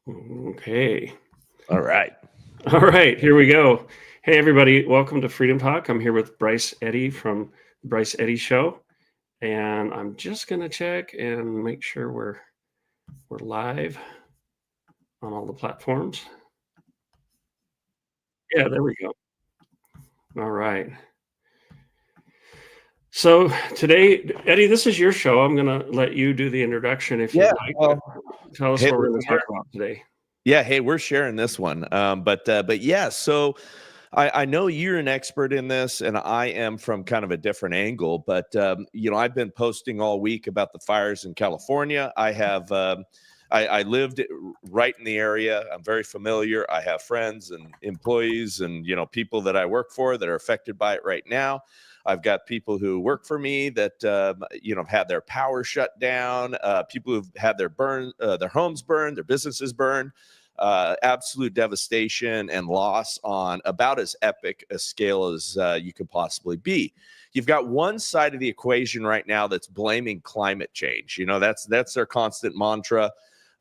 Okay. All right. All right, here we go. Hey, everybody. Welcome to Freedom Talk. I'm here with Bryce Eddy from the Bryce Eddy Show. And I'm just going to check and make sure we're live on all the platforms. Yeah, there we go. All right. So today, Eddie, this is your show. I'm going to let you do the introduction if you'd like. Well, Tell us hey, what we're going to talk about today. yeah, hey, we're sharing this one. But yeah, so I know you're an expert in this, and I am from kind of a different angle. But I've been posting all week about the fires in California. I have. I lived right in the area. I'm very familiar. I have friends and employees and, people that I work for that are affected by it right now. I've got people who work for me that, have had their power shut down, people who've had their homes burned, their businesses burned, absolute devastation and loss on about as epic a scale as you could possibly be. You've got one side of the equation right now that's blaming climate change. That's their constant mantra.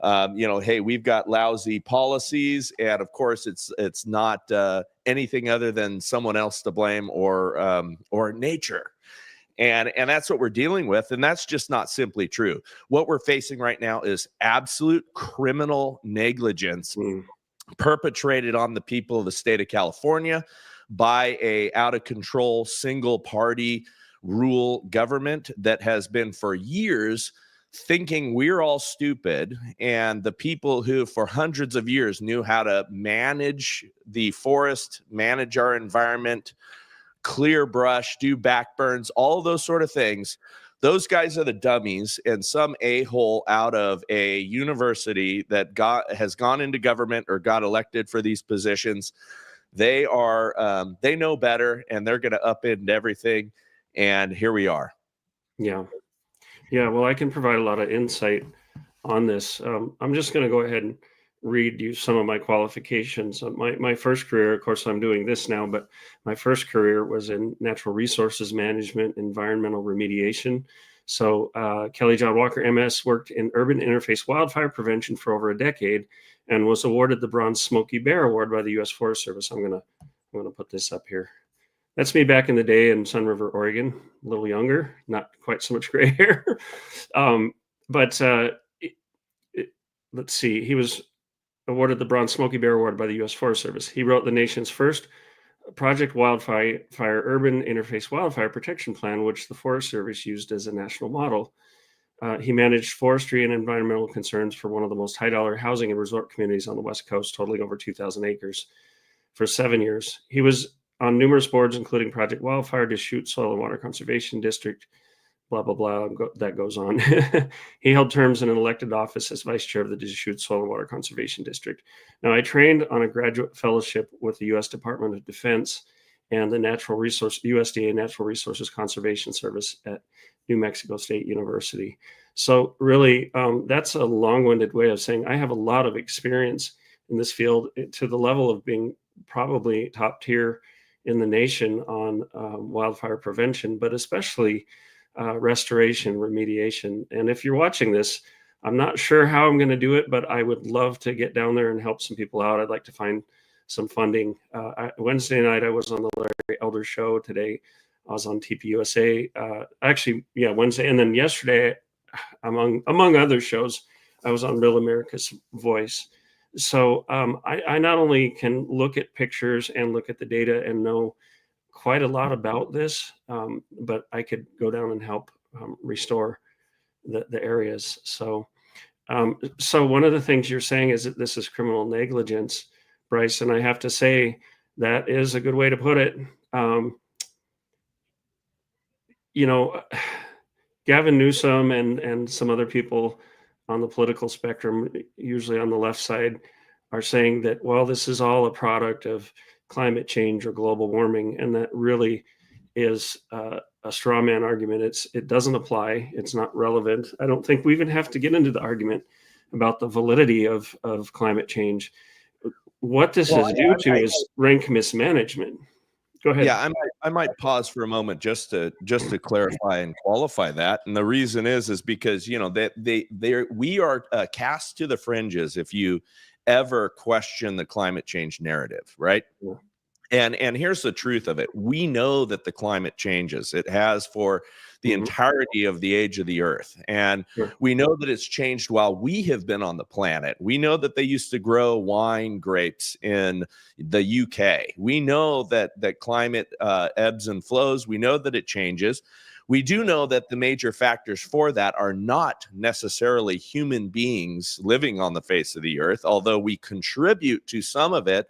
Hey, we've got lousy policies, and of course, it's not anything other than someone else to blame or nature, and that's what we're dealing with, and that's just not simply true. What we're facing right now is absolute criminal negligence perpetrated on the people of the state of California by a out of control single party rule government that has been for years thinking we're all stupid, and the people who for hundreds of years knew how to manage the forest, manage our environment, clear brush, do backburns, all those sort of things. Those guys are the dummies, and some a-hole out of a university that has gone into government or got elected for these positions. They know better, and they're going to upend everything. And here we are. Yeah, well, I can provide a lot of insight on this. I'm just going to go ahead and read you some of my qualifications. My first career, of course, I'm doing this now, but my first career was in natural resources management, environmental remediation. So Kelly John Walker, MS, worked in urban interface wildfire prevention for over a decade and was awarded the Bronze Smoky Bear Award by the U.S. Forest Service. I'm gonna put this up here. That's me back in the day in Sun River, Oregon, a little younger, not quite so much gray hair. Let's see, he was awarded the Bronze Smoky Bear Award by the U.S. Forest Service. He wrote the nation's first Project Wildfire Urban Interface Wildfire Protection Plan, which the Forest Service used as a national model. He managed forestry and environmental concerns for one of the most high-dollar housing and resort communities on the West Coast, totaling over 2,000 acres for 7 years. He was on numerous boards, including Project Wildfire, Deschutes Soil and Water Conservation District, blah, blah, blah, that goes on. He held terms in an elected office as vice chair of the Deschutes Soil and Water Conservation District. Now, I trained on a graduate fellowship with the U.S. Department of Defense and the USDA Natural Resources Conservation Service at New Mexico State University. So really, that's a long-winded way of saying I have a lot of experience in this field to the level of being probably top tier in the nation on wildfire prevention, but especially restoration, remediation. And if you're watching this, I'm not sure how I'm going to do it, but I would love to get down there and help some people out. I'd like to find some funding. Wednesday night, I was on the Larry Elder Show. Today, I was on TPUSA. Wednesday. And then yesterday, among other shows, I was on Real America's Voice. So I not only can look at pictures and look at the data and know quite a lot about this, but I could go down and help restore the areas. So one of the things you're saying is that this is criminal negligence, Bryce, and I have to say that is a good way to put it. Gavin Newsom and some other people on the political spectrum, usually on the left side, are saying that, well, this is all a product of climate change or global warming, and that really is a straw man argument. It doesn't apply. It's not relevant. I don't think we even have to get into the argument about the validity of climate change. What this is due to is rank mismanagement. Go ahead. Yeah, I might pause for a moment just to clarify and qualify that. And the reason is because we are cast to the fringes if you ever question the climate change narrative, right? Yeah. And here's the truth of it. We know that the climate changes. It has for the entirety of the age of the earth. And Sure. we know that it's changed while we have been on the planet. We know that they used to grow wine grapes in the UK. We know that climate ebbs and flows. We know that it changes. We do know that the major factors for that are not necessarily human beings living on the face of the earth, although we contribute to some of it.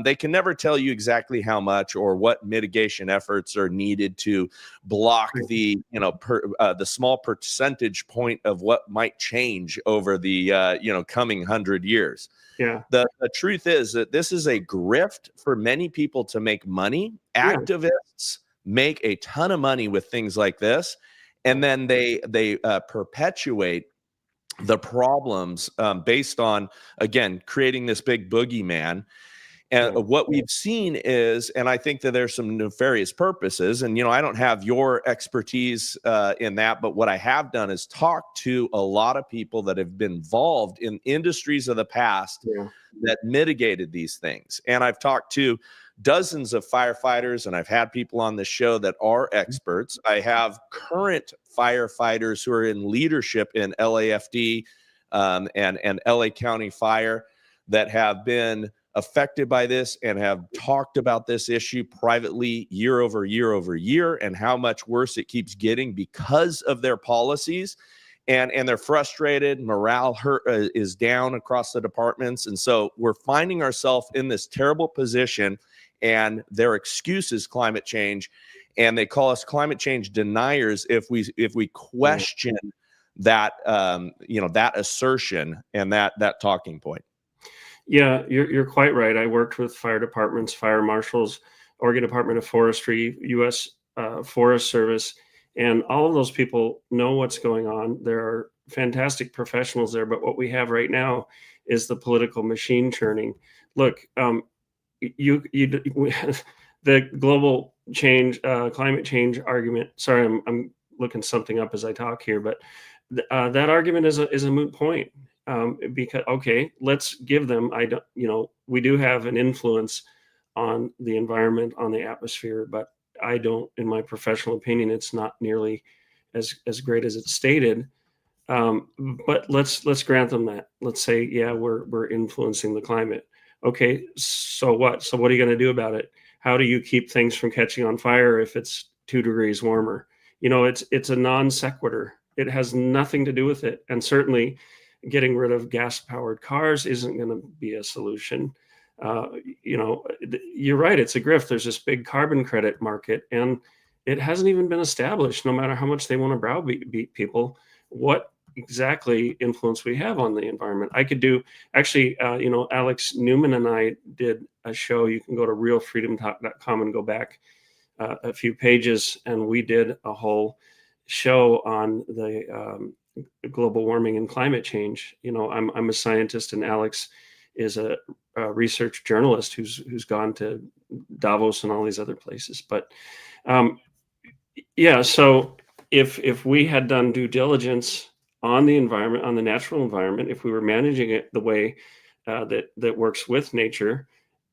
They can never tell you exactly how much or what mitigation efforts are needed to block the, the small percentage point of what might change over the, coming 100 years. Yeah. The truth is that this is a grift for many people to make money. Yeah. Activists make a ton of money with things like this, and then they perpetuate the problems based on, again, creating this big boogeyman. And what we've seen is, and I think that there's some nefarious purposes, and, I don't have your expertise in that, but what I have done is talk to a lot of people that have been involved in industries of the past that mitigated these things. And I've talked to dozens of firefighters, and I've had people on the show that are experts. I have current firefighters who are in leadership in LAFD and LA County Fire that have been affected by this and have talked about this issue privately year over year over year, and how much worse it keeps getting because of their policies. And they're frustrated. Morale is down across the departments. And so we're finding ourselves in this terrible position, and their excuse is climate change. And they call us climate change deniers if we question that, that assertion and that talking point. Yeah, you're quite right. I worked with fire departments, fire marshals, Oregon Department of Forestry, U.S. Forest Service, and all of those people know what's going on. There are fantastic professionals there, but what we have right now is the political machine churning. Look, the global change, climate change argument. Sorry, I'm looking something up as I talk here, but that argument is a moot point. Because, okay, let's give them, we do have an influence on the environment, on the atmosphere, but I don't, in my professional opinion, it's not nearly as great as it's stated. But let's grant them that. Let's say, yeah, we're influencing the climate. Okay, so what? So what are you going to do about it? How do you keep things from catching on fire if it's 2 degrees warmer? It's a non sequitur. It has nothing to do with it, and certainly getting rid of gas-powered cars isn't going to be a solution. You're right. It's a grift. There's this big carbon credit market, and it hasn't even been established, no matter how much they want to browbeat people, what exactly influence we have on the environment. I could do, actually, Alex Newman and I did a show. You can go to realfreedomtalk.com and go back a few pages, and we did a whole show on the global warming and climate change. I'm a scientist, and Alex is a research journalist who's gone to Davos and all these other places. But so if we had done due diligence on the environment, on the natural environment, if we were managing it the way that works with nature,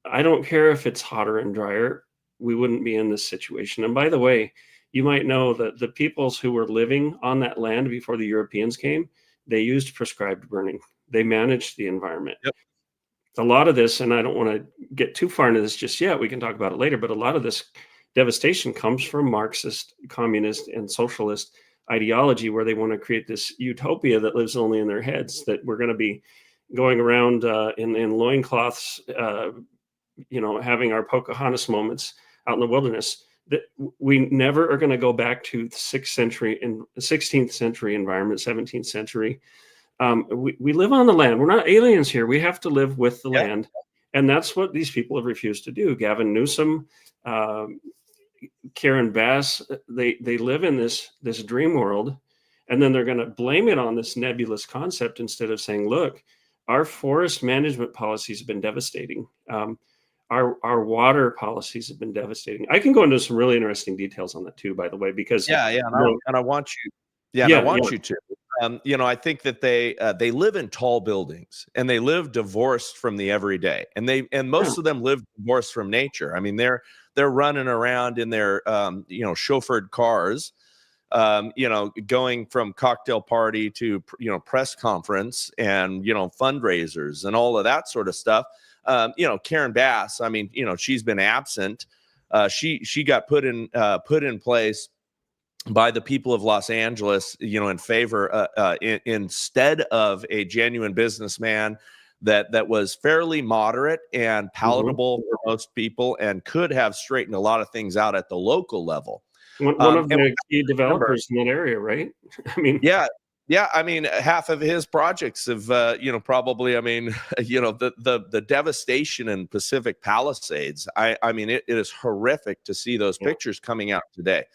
I don't care if it's hotter and drier, we wouldn't be in this situation. And by the way, you might know that the peoples who were living on that land before the Europeans came, they used prescribed burning. They managed the environment. Yep. A lot of this, and I don't want to get too far into this just yet, we can talk about it later, but a lot of this devastation comes from Marxist, communist, and socialist ideology, where they want to create this utopia that lives only in their heads, that we're going to be going around in loincloths, having our Pocahontas moments out in the wilderness. That we never are going to go back to the 16th century environment, 17th century. We live on the land. We're not aliens here. We have to live with the land. And that's what these people have refused to do. Gavin Newsom, Karen Bass, they live in this dream world, and then they're going to blame it on this nebulous concept instead of saying, look, our forest management policies have been devastating. Our water policies have been devastating. I can go into some really interesting details on that too, by the way, because and I want you. I want you to. I think that they live in tall buildings, and they live divorced from the everyday, and most of them live divorced from nature. I mean, they're running around in their chauffeured cars, going from cocktail party to press conference and fundraisers and all of that sort of stuff. Karen Bass, I mean, she's been absent. She got put in place by the people of Los Angeles, in favor, instead of a genuine businessman that was fairly moderate and palatable for most people, and could have straightened a lot of things out at the local level. One of the key developers in that area, right? I mean, yeah. I mean, half of his projects have, probably, I mean, the devastation in Pacific Palisades. I mean, it is horrific to see those pictures coming out today.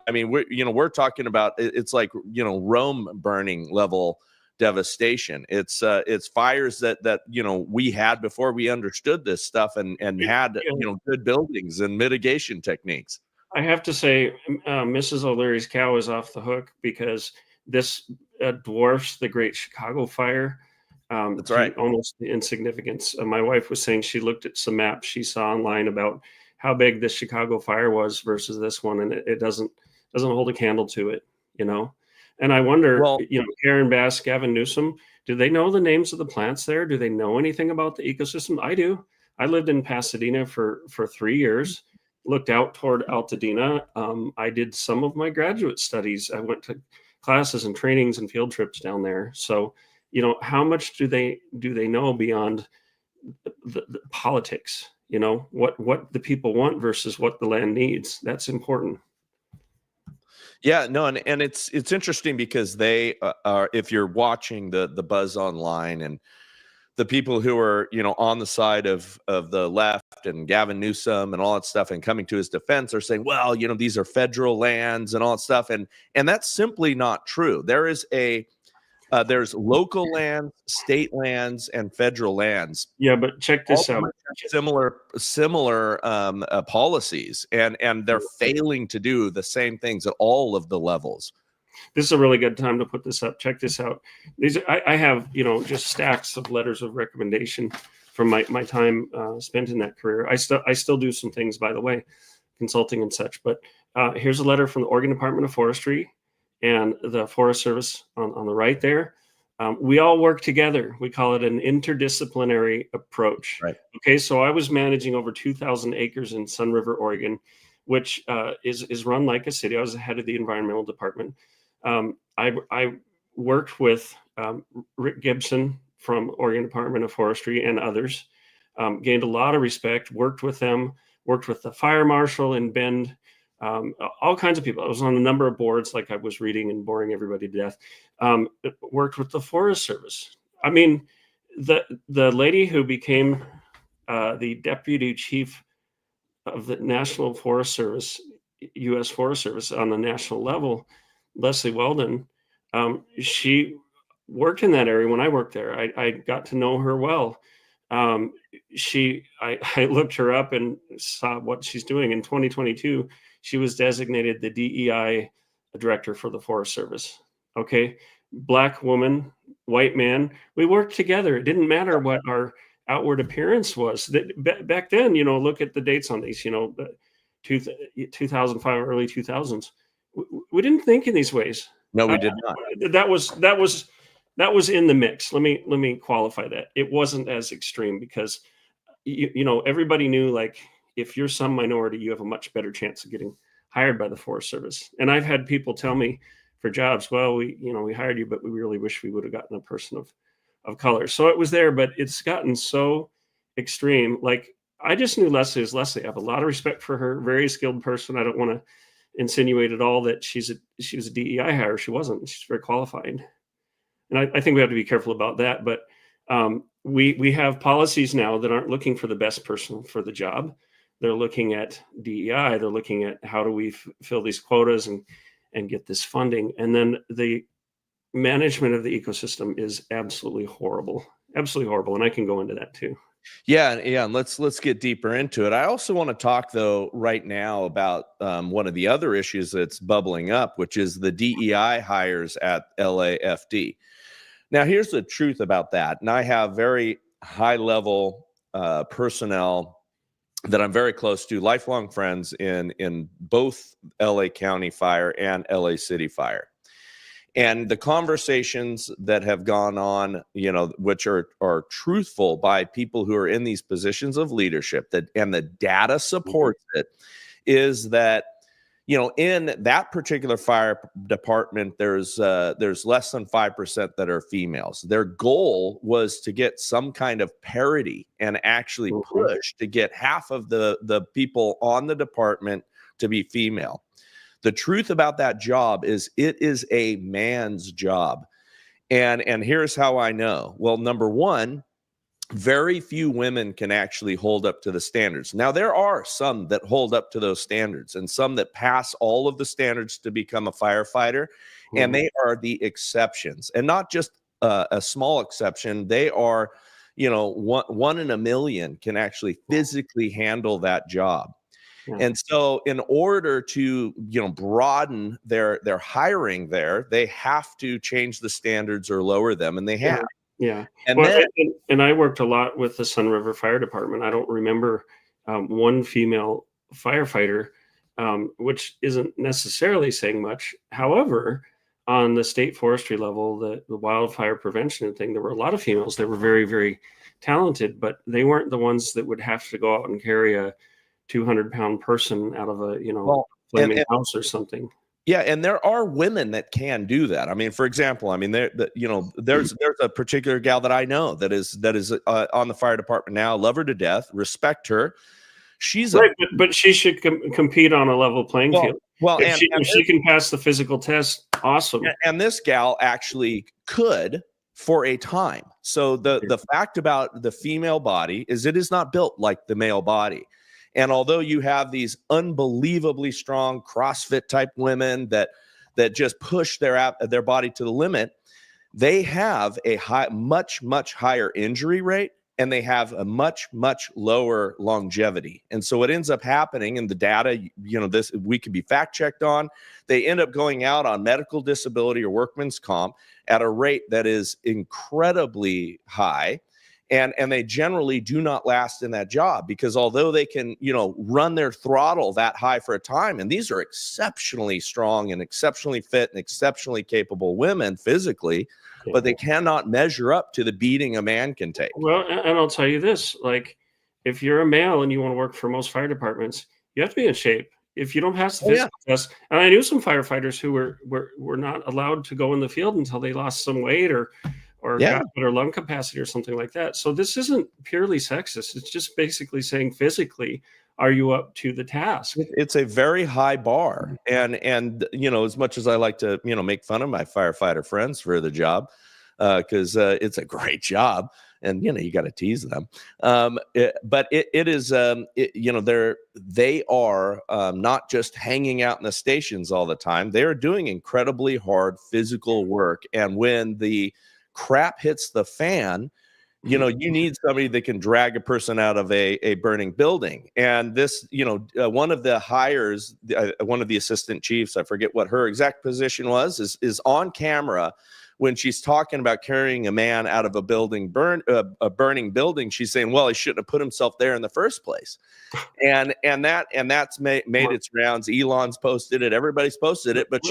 I mean, we're talking about, it's like, Rome burning level devastation. It's fires that we had before we understood this stuff and had good buildings and mitigation techniques. I have to say, Mrs. O'Leary's cow is off the hook, because this dwarfs the Great Chicago Fire. That's right. Almost insignificance. My wife was saying she looked at some maps she saw online about how big the Chicago Fire was versus this one, and it doesn't hold a candle to it, And I wonder, Karen Bass, Gavin Newsom, do they know the names of the plants there? Do they know anything about the ecosystem? I do. I lived in Pasadena for 3 years, looked out toward Altadena. I did some of my graduate studies. I went to classes and trainings and field trips down there. So, how much do they know beyond the politics? What the people want versus what the land needs. That's important. Yeah, no, and it's interesting because they are, if you're watching the buzz online, and the people who are on the side of the left and Gavin Newsom and all that stuff, and coming to his defense, are saying, well, these are federal lands and all that stuff, and that's simply not true. There is there's local lands, state lands, and federal lands. Yeah, but check this out. Similar policies, and they're failing to do the same things at all of the levels. This is a really good time to put this up. Check this out. I have just stacks of letters of recommendation from my time spent in that career. I still do some things, by the way, consulting and such. But here's a letter from the Oregon Department of Forestry and the Forest Service on the right there. We all work together. We call it an interdisciplinary approach. Right. Okay, so I was managing over 2,000 acres in Sun River, Oregon, which is run like a city. I was the head of the environmental department. I worked with Rick Gibson from Oregon Department of Forestry and others, gained a lot of respect, worked with them, worked with the fire marshal in Bend, all kinds of people. I was on a number of boards, like I was reading and boring everybody to death. Worked with the Forest Service. I mean, the lady who became the deputy chief of the National Forest Service, U.S. Forest Service on the national level, Leslie Weldon, she worked in that area when I worked there. I got to know her well. I looked her up and saw what she's doing. In 2022, she was designated the DEI director for the Forest Service. Okay. Black woman, white man, we worked together. It didn't matter what our outward appearance was. Back then, look at the dates on these, 2005, early 2000s. We didn't think in these ways. No, we did not. That was in the mix. Let me qualify that. It wasn't as extreme because everybody knew, like, if you're some minority, you have a much better chance of getting hired by the Forest Service. And I've had people tell me for jobs, well, we hired you, but we really wish we would have gotten a person of color. So it was there, but it's gotten so extreme. Like, I just knew Leslie as Leslie. I have a lot of respect for her, very skilled person. I don't want to insinuate at all that she was a DEI hire. She wasn't. She's very qualified. And I think we have to be careful about that. But we have policies now that aren't looking for the best person for the job. They're looking at DEI. They're looking at how do we fill these quotas and get this funding. And then the management of the ecosystem is absolutely horrible. Absolutely horrible. And I can go into that too. Yeah, yeah, and let's get deeper into it. I also want to talk though right now about one of the other issues that's bubbling up, which is the DEI hires at LAFD. Now, here's the truth about that, and I have very high level personnel that I'm very close to, lifelong friends in both LA County Fire and LA City Fire. And the conversations that have gone on, which are truthful by people who are in these positions of leadership, that and the data supports it, is that in that particular fire department, there's less than 5% that are females. Their goal was to get some kind of parity and actually push to get half of the people on the department to be female. The truth about that job is it is a man's job. And here's how I know. Well, number one, very few women can actually hold up to the standards. Now, there are some that hold up to those standards and some that pass all of the standards to become a firefighter, and they are the exceptions, and not just a small exception. They are, one in a million can actually physically handle that job. And so in order to, broaden their hiring there, they have to change the standards or lower them, and they have. Yeah. And well, then, and I worked a lot with the Sun River Fire Department. I don't remember one female firefighter, which isn't necessarily saying much. However, on the state forestry level, the wildfire prevention thing, there were a lot of females that were very, very talented, but they weren't the ones that would have to go out and carry a 200-pound person out of a flaming house or something. Yeah, and there are women that can do that. I mean, for example, there's a particular gal that I know that is on the fire department now. Love her to death, respect her. She's right, but she should compete on a level playing field. Well, if she can pass the physical test, awesome. And this gal actually could for a time. So the fact about the female body is it is not built like the male body. And although you have these unbelievably strong CrossFit type women that just push their body to the limit, they have a much higher injury rate, and they have a much lower longevity. And so what ends up happening in the data, this we can be fact checked on, they end up going out on medical disability or workman's comp at a rate that is incredibly high. And they generally do not last in that job, because although they can, run their throttle that high for a time, and these are exceptionally strong and exceptionally fit and exceptionally capable women physically, but they cannot measure up to the beating a man can take. Well, and I'll tell you this, like, if you're a male and you want to work for most fire departments, you have to be in shape. If you don't pass the physical test, and I knew some firefighters who were not allowed to go in the field until they lost some weight or got better lung capacity or something like that. So this isn't purely sexist. It's just basically saying physically, are you up to the task? It's a very high bar. And as much as I like to, make fun of my firefighter friends for the job, because it's a great job, and you got to tease them. But it is, they are not just hanging out in the stations all the time. They are doing incredibly hard physical work. And when the crap hits the fan, you need somebody that can drag a person out of a burning building. And this, one of the hires, one of the assistant chiefs, I forget what her exact position was, is on camera when she's talking about carrying a man out of a burning building. She's saying, well, he shouldn't have put himself there in the first place. And that's made its rounds. Elon's posted it, everybody's posted it, but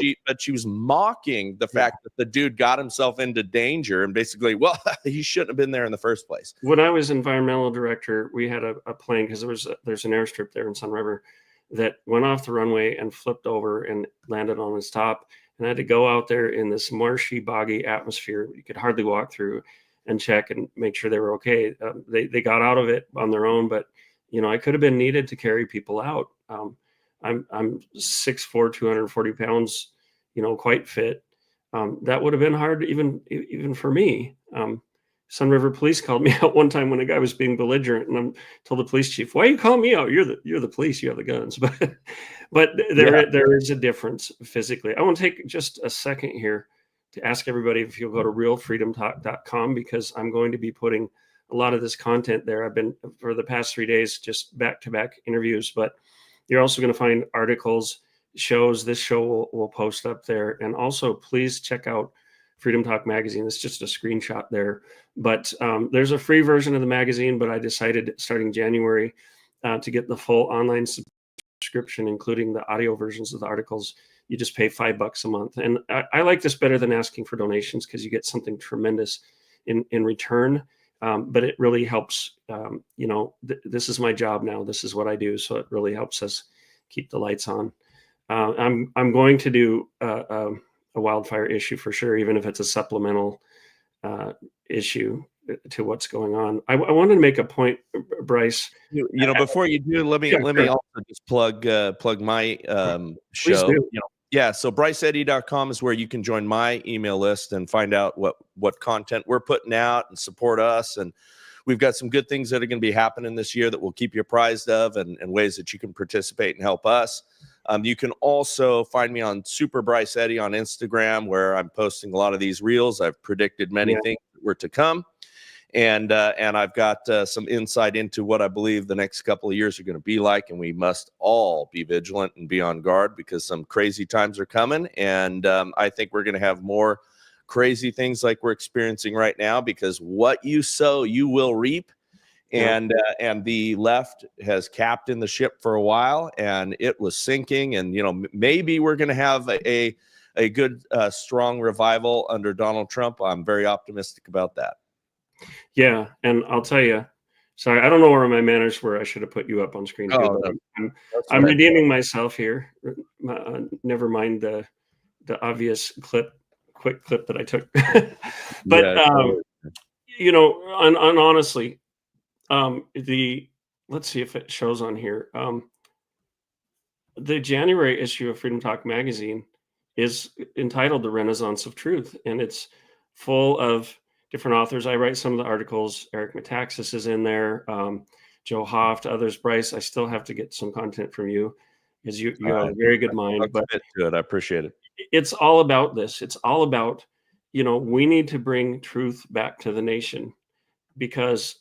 she was mocking the fact that the dude got himself into danger, and basically, well, he shouldn't have been there in the first place. When I was environmental director, we had a plane, because there's an airstrip there in Sun River, that went off the runway and flipped over and landed on its top. And I had to go out there in this marshy, boggy atmosphere you could hardly walk through and check and make sure they were okay. They got out of it on their own, but I could have been needed to carry people out. I'm 6'4", 240 pounds, quite fit. That would have been hard even for me. Sun River Police called me out one time when a guy was being belligerent, and I told the police chief, "Why are you calling me out? You're the police. You have the guns." But there is a difference physically. I want to take just a second here to ask everybody if you'll go to realfreedomtalk.com, because I'm going to be putting a lot of this content there. I've been for the past 3 days just back-to-back interviews, but you're also going to find articles, shows. This show will post up there. And also please check out Freedom Talk magazine. It's just a screenshot there, but there's a free version of the magazine, but I decided starting January to get the full online subscription, including the audio versions of the articles. You just pay $5 a month. And I like this better than asking for donations because you get something tremendous in return. But it really helps, this is my job now. This is what I do. So it really helps us keep the lights on. I'm going to do a wildfire issue for sure, even if it's a supplemental issue to what's going on. I wanted to make a point, Bryce. Before you do, let me also just plug my show. So bryceeddy.com is where you can join my email list and find out what content we're putting out and support us. And we've got some good things that are going to be happening this year that we'll keep you apprised of, and ways that you can participate and help us. You can also find me on Super Bryce Eddy on Instagram, where I'm posting a lot of these reels. I've predicted many things that were to come. And I've got some insight into what I believe the next couple of years are going to be like. And we must all be vigilant and be on guard because some crazy times are coming. And I think we're going to have more crazy things like we're experiencing right now, because what you sow, you will reap. And the left has captained the ship for a while, and it was sinking. And, maybe we're going to have a good, strong revival under Donald Trump. I'm very optimistic about that. Yeah, and I'll tell you, sorry, I don't know where my manners were. I should have put you up on screen. I'm redeeming myself here. Never mind the obvious quick clip that I took. But and honestly, let's see if it shows on here. The January issue of Freedom Talk magazine is entitled "The Renaissance of Truth," and it's full of different authors. I write some of the articles. Eric Metaxas is in there. Joe Hoft, others. Bryce, I still have to get some content from you because you have a very good mind. But good, I appreciate it. It's all about this. It's all about, we need to bring truth back to the nation, because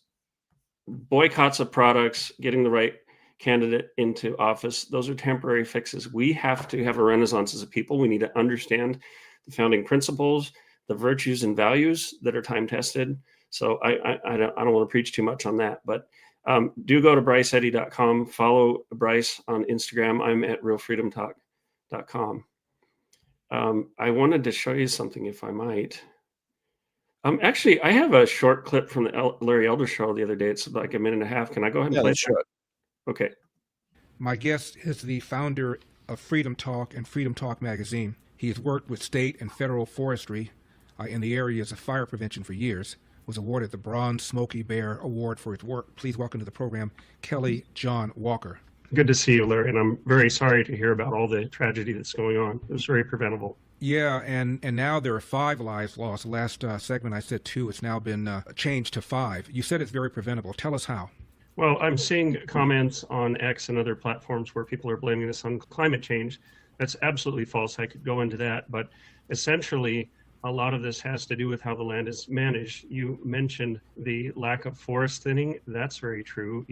boycotts of products, getting the right candidate into office, those are temporary fixes. We have to have a renaissance as a people. We need to understand the founding principles, the virtues and values that are time tested. So I don't want to preach too much on that, but do go to bryceeddy.com. Follow Bryce on Instagram. I'm at realfreedomtalk.com. I wanted to show you something, if I might. Actually, I have a short clip from the Larry Elder show the other day. It's like a minute and a half. Can I go ahead and play it? Okay. My guest is the founder of Freedom Talk and Freedom Talk magazine. He has worked with state and federal forestry in the areas of fire prevention for years. Was awarded the Bronze Smoky Bear Award for his work. Please welcome to the program, Kelly John Walker. Good to see you, Larry, and I'm very sorry to hear about all the tragedy that's going on. It was very preventable. Yeah, and now there are 5 lives lost. The last segment I said 2. It's now been changed to 5. You said it's very preventable. Tell us how. Well, I'm seeing comments on X and other platforms where people are blaming this on climate change. That's absolutely false. I could go into that, but essentially, a lot of this has to do with how the land is managed. You mentioned the lack of forest thinning. That's very true.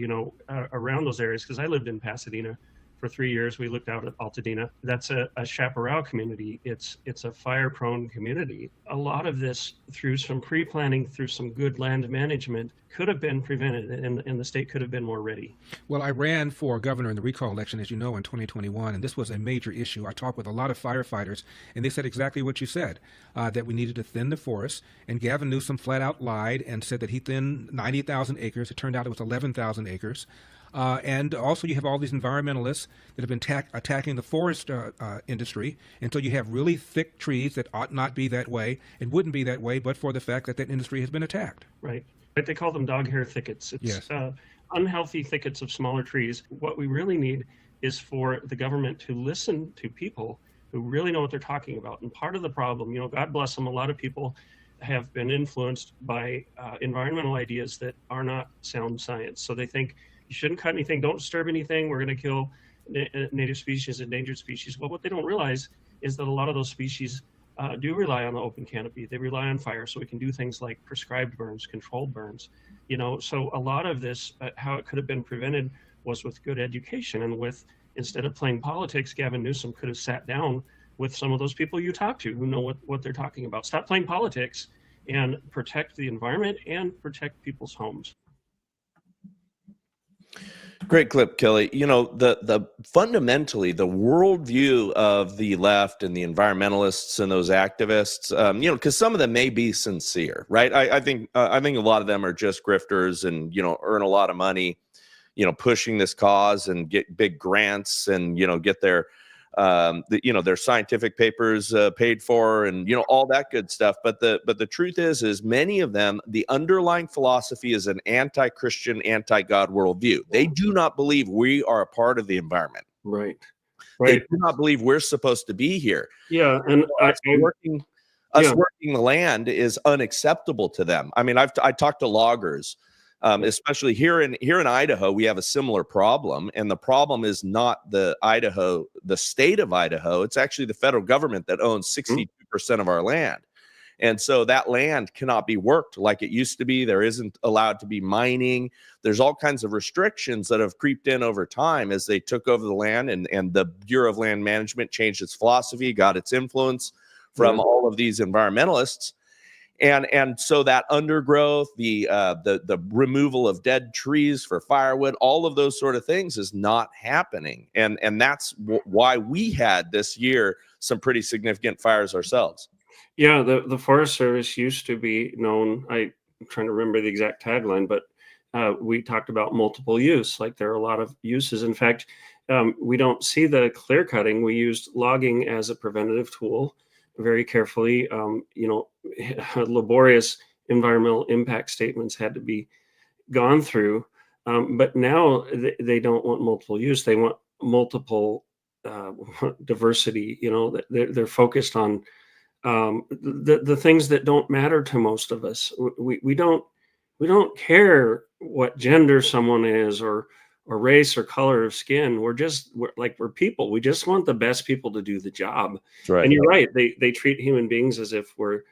Around those areas, because I lived in Pasadena for 3 years. We looked out at Altadena. That's a chaparral community. It's a fire-prone community. A lot of this, through some pre-planning, through some good land management, could have been prevented, and the state could have been more ready. Well, I ran for governor in the recall election, as you know, in 2021, and this was a major issue. I talked with a lot of firefighters, and they said exactly what you said, that we needed to thin the forest. And Gavin Newsom flat out lied and said that he thinned 90,000 acres. It turned out it was 11,000 acres. And also you have all these environmentalists that have been attacking the forest industry until you have really thick trees that ought not be that way and wouldn't be that way but for the fact that that industry has been attacked. Right. They call them dog hair thickets. It's unhealthy thickets of smaller trees. What we really need is for the government to listen to people who really know what they're talking about. And part of the problem, God bless them, a lot of people have been influenced by environmental ideas that are not sound science. So they think, you shouldn't cut anything, don't disturb anything, we're going to kill native species, endangered species. Well, what they don't realize is that a lot of those species do rely on the open canopy. They rely on fire, so we can do things like prescribed burns, controlled burns. So a lot of this, how it could have been prevented, was with good education, and with, instead of playing politics, Gavin Newsom could have sat down with some of those people you talk to who know what they're talking about. Stop playing politics and protect the environment and protect people's homes. Great clip, Kelly. The fundamentally the worldview of the left and the environmentalists and those activists, because some of them may be sincere, right? I think a lot of them are just grifters and earn a lot of money, pushing this cause and get big grants and get their their scientific papers paid for, and all that good stuff. But the truth is many of them, the underlying philosophy is an anti-Christian, anti-God worldview. They do not believe we are a part of the environment. Right. They do not believe we're supposed to be here. Yeah, and working the land is unacceptable to them. I mean, I talked to loggers. Especially here in Idaho, we have a similar problem, and the problem is not the state of Idaho. It's actually the federal government that owns 62% of our land, and so that land cannot be worked like it used to be. There isn't allowed to be mining. There's all kinds of restrictions that have creeped in over time as they took over the land, and the Bureau of Land Management changed its philosophy, got its influence from all of these environmentalists. And so that undergrowth, the removal of dead trees for firewood, all of those sort of things is not happening. And that's why we had this year some pretty significant fires ourselves. Yeah, the Forest Service used to be known, I'm trying to remember the exact tagline, but we talked about multiple use. Like, there are a lot of uses. In fact, we don't see the clear cutting. We used logging as a preventative tool very carefully. Laborious environmental impact statements had to be gone through. But now they don't want multiple use. They want multiple diversity. They're focused on the things that don't matter to most of us. We don't care what gender someone is, or race or color of skin. We're people. We just want the best people to do the job. Right. And you're right. They treat human beings as if we're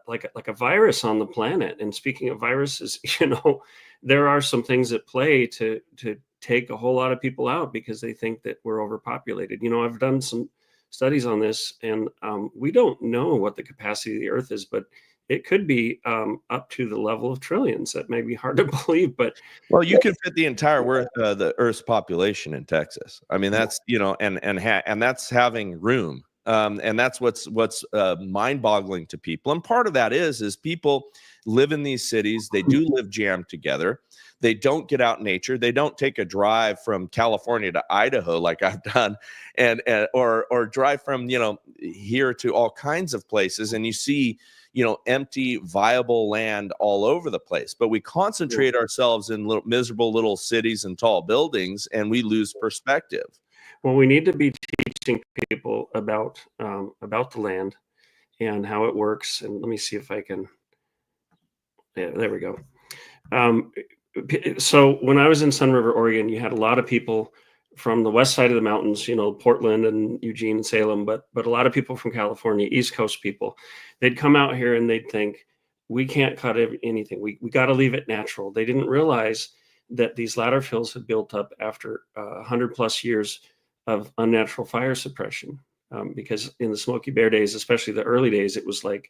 like a virus on the planet. And speaking of viruses, there are some things at play to take a whole lot of people out because they think that we're overpopulated. I've done some studies on this, and we don't know what the capacity of the Earth is, but it could be up to the level of trillions. That may be hard to believe, but you can fit the entire the Earth's population in Texas. I mean, that's and that's having room, and that's what's mind-boggling to people. And part of that is people live in these cities. They do live jammed together. They don't get out in nature. They don't take a drive from California to Idaho like I've done, or drive from here to all kinds of places, and you see empty, viable land all over the place. But we concentrate ourselves in miserable little cities and tall buildings, and we lose perspective. Well, we need to be teaching people about the land and how it works. And let me see if I can. Yeah, there we go. So when I was in Sun River, Oregon, you had a lot of people from the west side of the mountains, Portland and Eugene and Salem, but a lot of people from California, East Coast people. They'd come out here and they'd think, we can't cut anything. We got to leave it natural. They didn't realize that these ladder fills had built up after 100 plus years of unnatural fire suppression. Because in the Smokey Bear days, especially the early days, it was like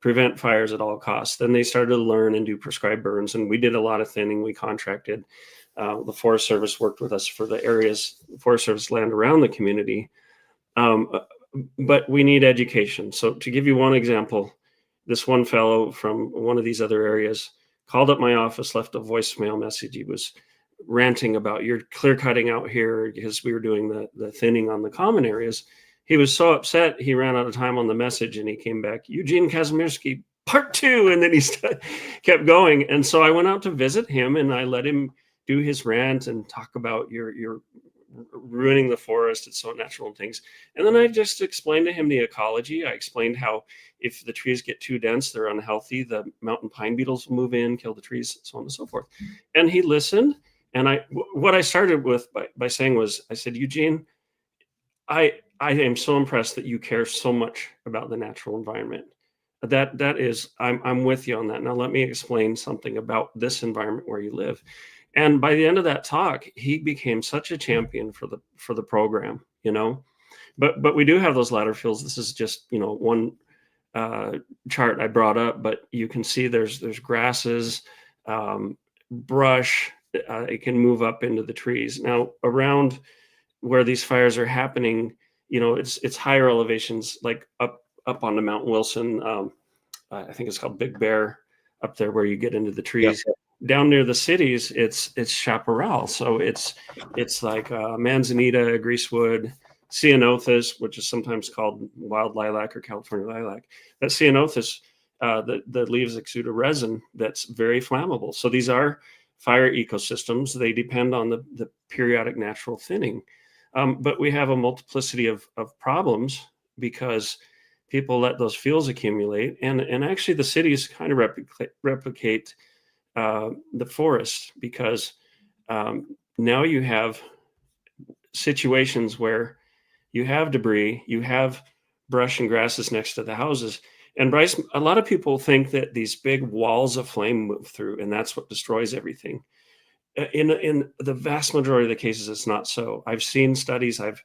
prevent fires at all costs. Then they started to learn and do prescribed burns, and we did a lot of thinning. We contracted. The Forest Service worked with us for the areas, Forest Service land around the community. But we need education. So to give you one example, this one fellow from one of these other areas called up my office, left a voicemail message. He was ranting about, you're clear cutting out here, because we were doing the thinning on the common areas. He was so upset, he ran out of time on the message, and he came back, Eugene Kazimierski, part 2. And then he kept going. And so I went out to visit him, and I let him do his rant and talk about you're ruining the forest. It's so natural and things. And then I just explained to him the ecology. I explained how if the trees get too dense, they're unhealthy. The mountain pine beetles will move in, kill the trees, so on and so forth. And he listened. And what I started with by saying was, I said, Eugene, I I am so impressed that you care so much about the natural environment. That is, I'm with you on that. Now let me explain something about this environment where you live. And by the end of that talk, he became such a champion for the program, you know. But we do have those ladder fields. This is just, you know, one chart I brought up, but you can see there's grasses, brush. It can move up into the trees. Now around where these fires are happening, you know, it's higher elevations, like up onto Mount Wilson. I think it's called Big Bear up there, where you get into the trees. Yep. Down near the cities, it's chaparral, so it's like manzanita, greasewood, ceanothus, which is sometimes called wild lilac or California lilac. That ceanothus, the leaves exude a resin that's very flammable. So these are fire ecosystems. They depend on the periodic natural thinning. But we have a multiplicity of problems because people let those fuels accumulate. And actually the cities kind of replicate the forest, because now you have situations where you have debris, you have brush and grasses next to the houses. And Bryce, a lot of people think that these big walls of flame move through, and that's what destroys everything. In the vast majority of the cases, it's not so. I've seen studies, I've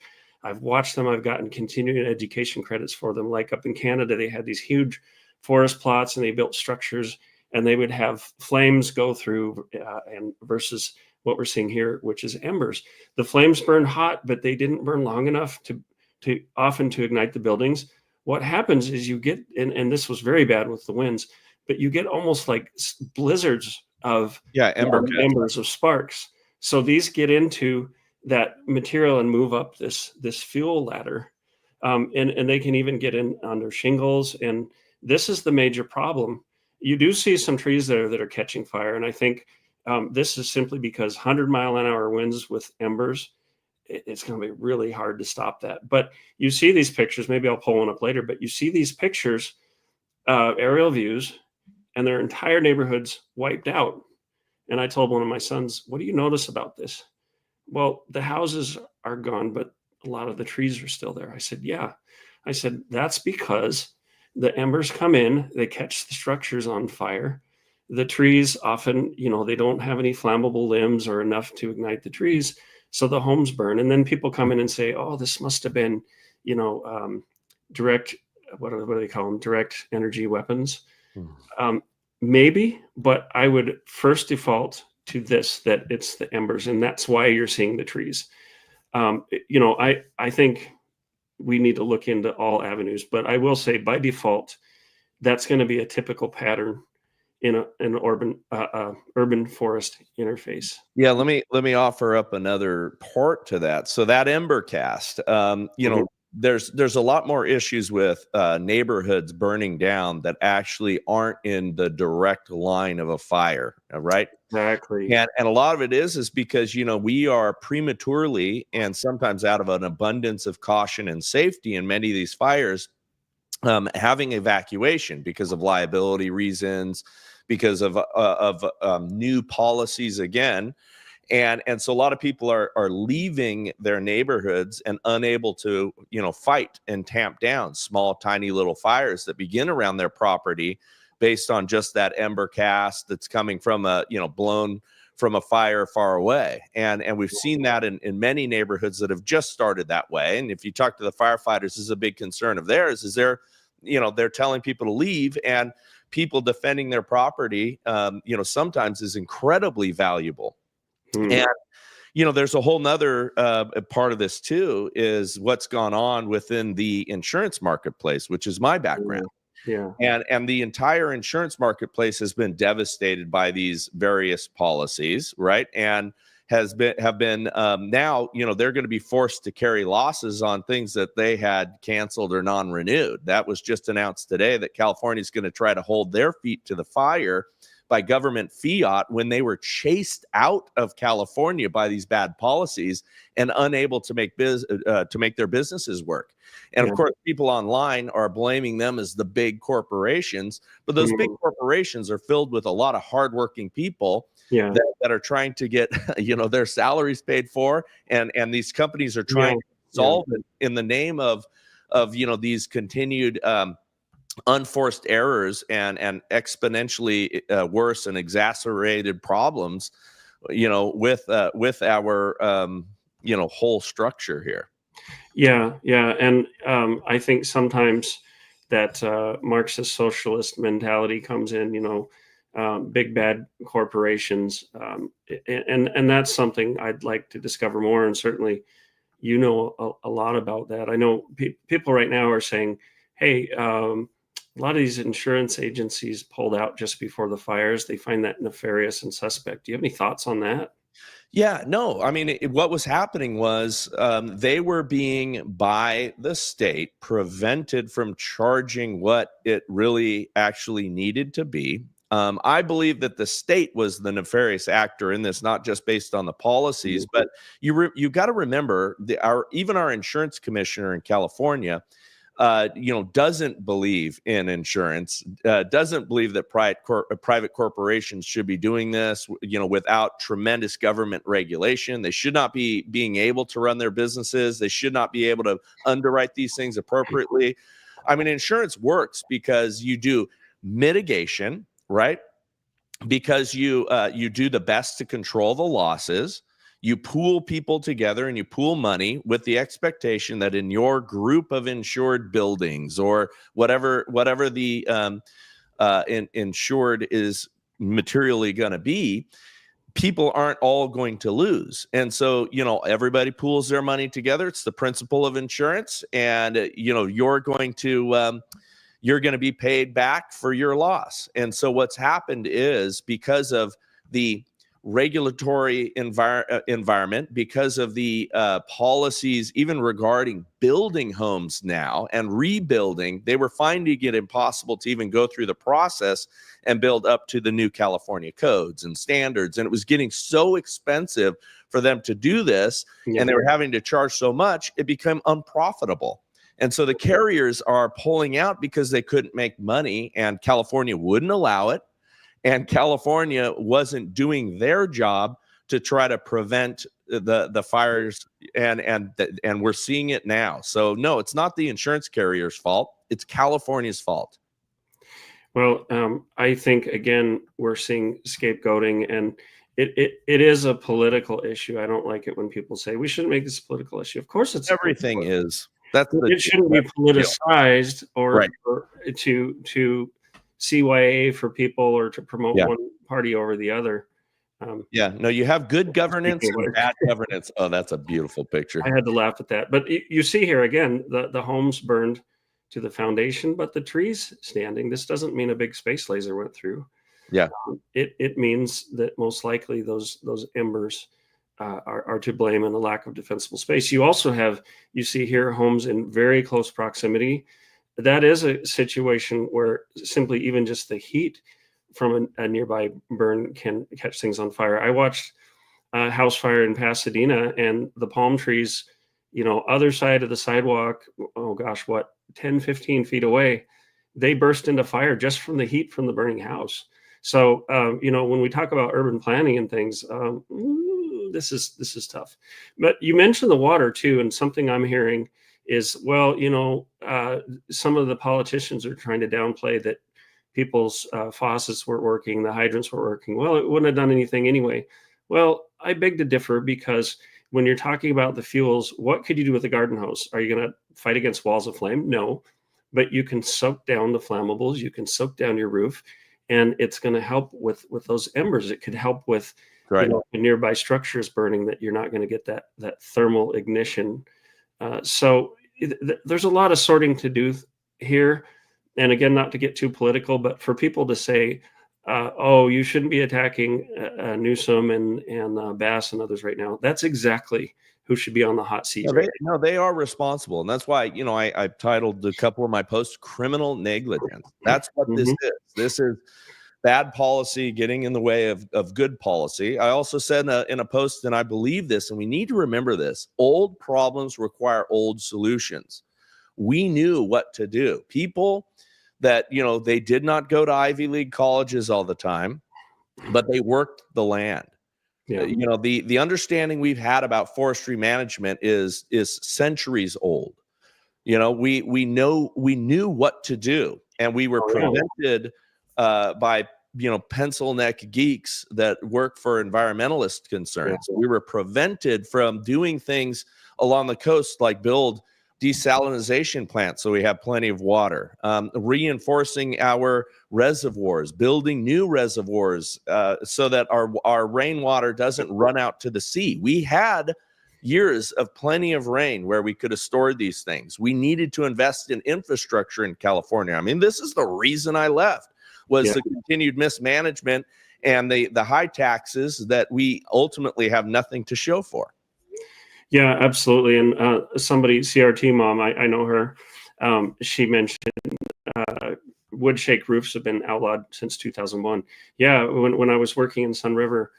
watched them, I've gotten continuing education credits for them. Like up in Canada, they had these huge forest plots and they built structures, and they would have flames go through, and versus what we're seeing here, which is embers. The flames burn hot, but they didn't burn long enough to ignite the buildings. What happens is you get, and this was very bad with the winds, but you get almost like blizzards of embers of sparks. So these get into that material and move up this fuel ladder, and they can even get in under shingles. And this is the major problem. You do see some trees there that are catching fire, and I think this is simply because 100-mile-an-hour winds with embers, it's going to be really hard to stop that. But you see these pictures, maybe I'll pull one up later, but you see these pictures, aerial views, and their entire neighborhoods wiped out. And I told one of my sons, what do you notice about this? Well, the houses are gone, but a lot of the trees are still there. I said, yeah. I said, that's because the embers come in, they catch the structures on fire. The trees often, you know, they don't have any flammable limbs or enough to ignite the trees. So the homes burn. And then people come in and say, oh, this must have been, you know, direct, what do they call them? Direct energy weapons. Maybe, but I would first default to this, that it's the embers. And that's why you're seeing the trees. You know, I think we need to look into all avenues, but I will say by default, that's going to be a typical pattern in an urban forest interface. Yeah, let me offer up another part to that. So that ember cast, you know, there's a lot more issues with neighborhoods burning down that actually aren't in the direct line of a fire, right? Exactly. And a lot of it is because, you know, we are prematurely and sometimes out of an abundance of caution and safety in many of these fires, having evacuation because of liability reasons, because of new policies again. And so a lot of people are leaving their neighborhoods and unable to, you know, fight and tamp down small, tiny little fires that begin around their property based on just that ember cast that's coming from blown from a fire far away. And we've seen that in many neighborhoods that have just started that way. And if you talk to the firefighters, this is a big concern of theirs, is they're telling people to leave, and people defending their property, sometimes is incredibly valuable. And, you know, there's a whole nother part of this too, is what's gone on within the insurance marketplace, which is my background. Yeah. And the entire insurance marketplace has been devastated by these various policies, right? And have been now, you know, they're going to be forced to carry losses on things that they had canceled or non-renewed. That was just announced today that California is going to try to hold their feet to the fire by government fiat when they were chased out of California by these bad policies and unable to make their businesses work. And of course, people online are blaming them as the big corporations, but those big corporations are filled with a lot of hardworking people that are trying to get, you know, their salaries paid for, and these companies are trying to solvent in the name of these continued unforced errors and exponentially worse and exacerbated problems, with our whole structure here. Yeah, and I think sometimes that Marxist socialist mentality comes in. Big bad corporations, and that's something I'd like to discover more. And certainly, a lot about that. I know people right now are saying, "Hey, a lot of these insurance agencies pulled out just before the fires. They find that nefarious and suspect." Do you have any thoughts on that? Yeah, no, I mean, what was happening was they were being, by the state, prevented from charging what it really actually needed to be. I believe that the state was the nefarious actor in this, not just based on the policies, but you got to remember even our insurance commissioner in California, doesn't believe in insurance, doesn't believe that private corporations should be doing this, without tremendous government regulation. They should not be being able to run their businesses. They should not be able to underwrite these things appropriately. I mean, insurance works because you do mitigation, right? Because you do the best to control the losses. You pool people together and you pool money with the expectation that in your group of insured buildings or whatever the insured is materially going to be, people aren't all going to lose. And so, everybody pools their money together. It's the principle of insurance. And, you're going to be paid back for your loss. And so what's happened is, because of the regulatory environment, because of the policies even regarding building homes now and rebuilding, they were finding it impossible to even go through the process and build up to the new California codes and standards. And it was getting so expensive for them to do this, and they were having to charge so much, it became unprofitable. And so the carriers are pulling out because they couldn't make money, and California wouldn't allow it. And California wasn't doing their job to try to prevent the fires, and we're seeing it now. So no, it's not the insurance carrier's fault. It's California's fault. Well, I think, again, we're seeing scapegoating, and it is a political issue. I don't like it when people say we shouldn't make this a political issue. Of course, everything is. It shouldn't be politicized or to CYA for people or to promote one party over the other. No, you have good governance and bad governance. Oh, that's a beautiful picture. I had to laugh at that. But you see here again, the homes burned to the foundation, but the trees standing. This doesn't mean a big space laser went through. Yeah. It means that most likely those embers are to blame in a lack of defensible space. You see here homes in very close proximity. That is a situation where simply even just the heat from a nearby burn can catch things on fire. I watched a house fire in Pasadena, and the palm trees, other side of the sidewalk, 10, 15 feet away, they burst into fire just from the heat from the burning house. So, when we talk about urban planning and things, this is tough. But you mentioned the water too, and something I'm hearing is, some of the politicians are trying to downplay that people's faucets weren't working, the hydrants were working. Well, it wouldn't have done anything anyway. Well, I beg to differ, because when you're talking about the fuels, what could you do with a garden hose? Are you going to fight against walls of flame? No, but you can soak down the flammables. You can soak down your roof, and it's going to help with those embers. It could help with the nearby structures burning, that you're not going to get that thermal ignition. So there's a lot of sorting to do here. And again, not to get too political, but for people to say, you shouldn't be attacking Newsom and Bass and others right now. That's exactly who should be on the hot seat. No, they are responsible. And that's why, I've titled a couple of my posts criminal negligence. That's what this is. This is bad policy getting in the way of good policy. I also said in a post, and I believe this, and we need to remember this: old problems require old solutions. We knew what to do. People that, they did not go to Ivy League colleges all the time, but they worked the land. Yeah. You know, the understanding we've had about forestry management is centuries old. You know, we knew what to do, and we were Oh, yeah. prevented by, you know, pencil neck geeks that work for environmentalist concerns. We were prevented from doing things along the coast, like build desalination plants so we have plenty of water, reinforcing our reservoirs, building new reservoirs so that our rainwater doesn't run out to the sea. We had years of plenty of rain where we could have stored these things. We needed to invest in infrastructure in California. I mean, this is the reason I left, was the continued mismanagement and the high taxes that we ultimately have nothing to show for. Yeah, absolutely. And somebody, CRT mom, I know her. She mentioned wood shake roofs have been outlawed since 2001. Yeah, when I was working in Sun River,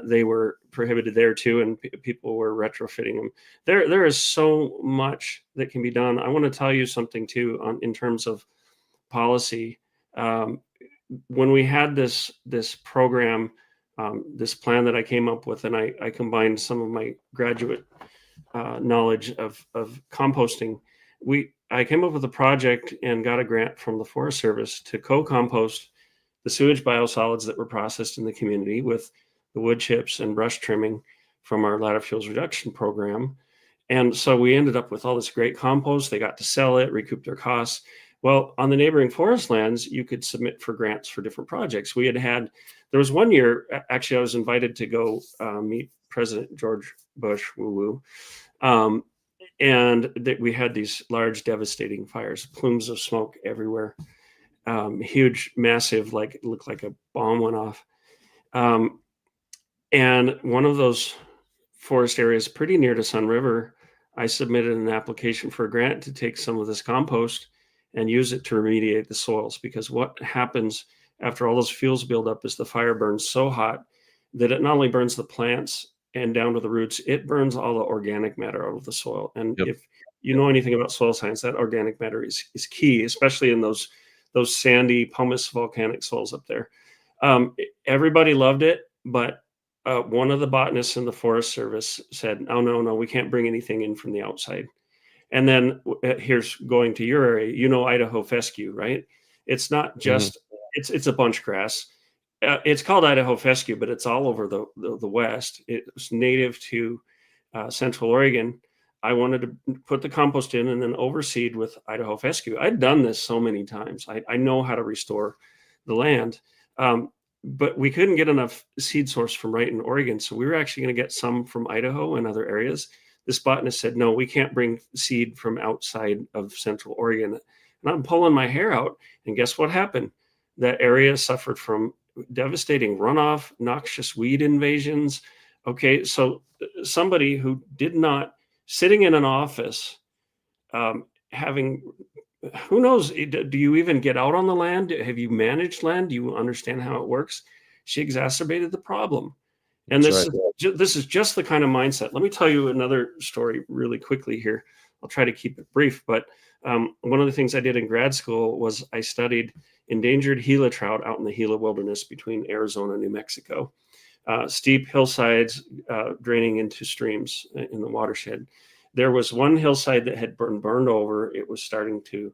they were prohibited there too, and people were retrofitting them. There is so much that can be done. I want to tell you something too, in terms of policy. When we had this program, this plan that I came up with, and I combined some of my graduate knowledge of composting, I came up with a project and got a grant from the Forest Service to co-compost the sewage biosolids that were processed in the community with the wood chips and brush trimming from our ladder fuels reduction program. And so we ended up with all this great compost. They got to sell it, recoup their costs. Well, on the neighboring forest lands, you could submit for grants for different projects. There was one year, actually, I was invited to go meet President George Bush, woo-woo. And that we had these large, devastating fires, plumes of smoke everywhere, huge, massive, like it looked like a bomb went off. And one of those forest areas pretty near to Sun River, I submitted an application for a grant to take some of this compost and use it to remediate the soils. Because what happens after all those fuels build up is the fire burns so hot that it not only burns the plants and down to the roots, it burns all the organic matter out of the soil. And if you know anything about soil science, that organic matter is key, especially in those sandy pumice volcanic soils up there. Everybody loved it, but one of the botanists in the Forest Service said, "Oh, no, we can't bring anything in from the outside." And then here's going to your area, you know, Idaho fescue, right? It's not just, it's a bunch grass. It's called Idaho fescue, but it's all over the West. It's native to Central Oregon. I wanted to put the compost in and then overseed with Idaho fescue. I'd done this so many times. I know how to restore the land. But we couldn't get enough seed source from right in Oregon. So we were actually going to get some from Idaho and other areas. This botanist said, no, we can't bring seed from outside of Central Oregon. And I'm pulling my hair out. And guess what happened? That area suffered from devastating runoff, noxious weed invasions. Okay, so somebody who did not, sitting in an office, having, who knows, do you even get out on the land? Have you managed land? Do you understand how it works? She exacerbated the problem. And this is just the kind of mindset. Let me tell you another story really quickly here. I'll try to keep it brief, but one of the things I did in grad school was I studied endangered Gila trout out in the Gila wilderness between Arizona and New Mexico. Steep hillsides draining into streams in the watershed. There was one hillside that had burned over. It was starting to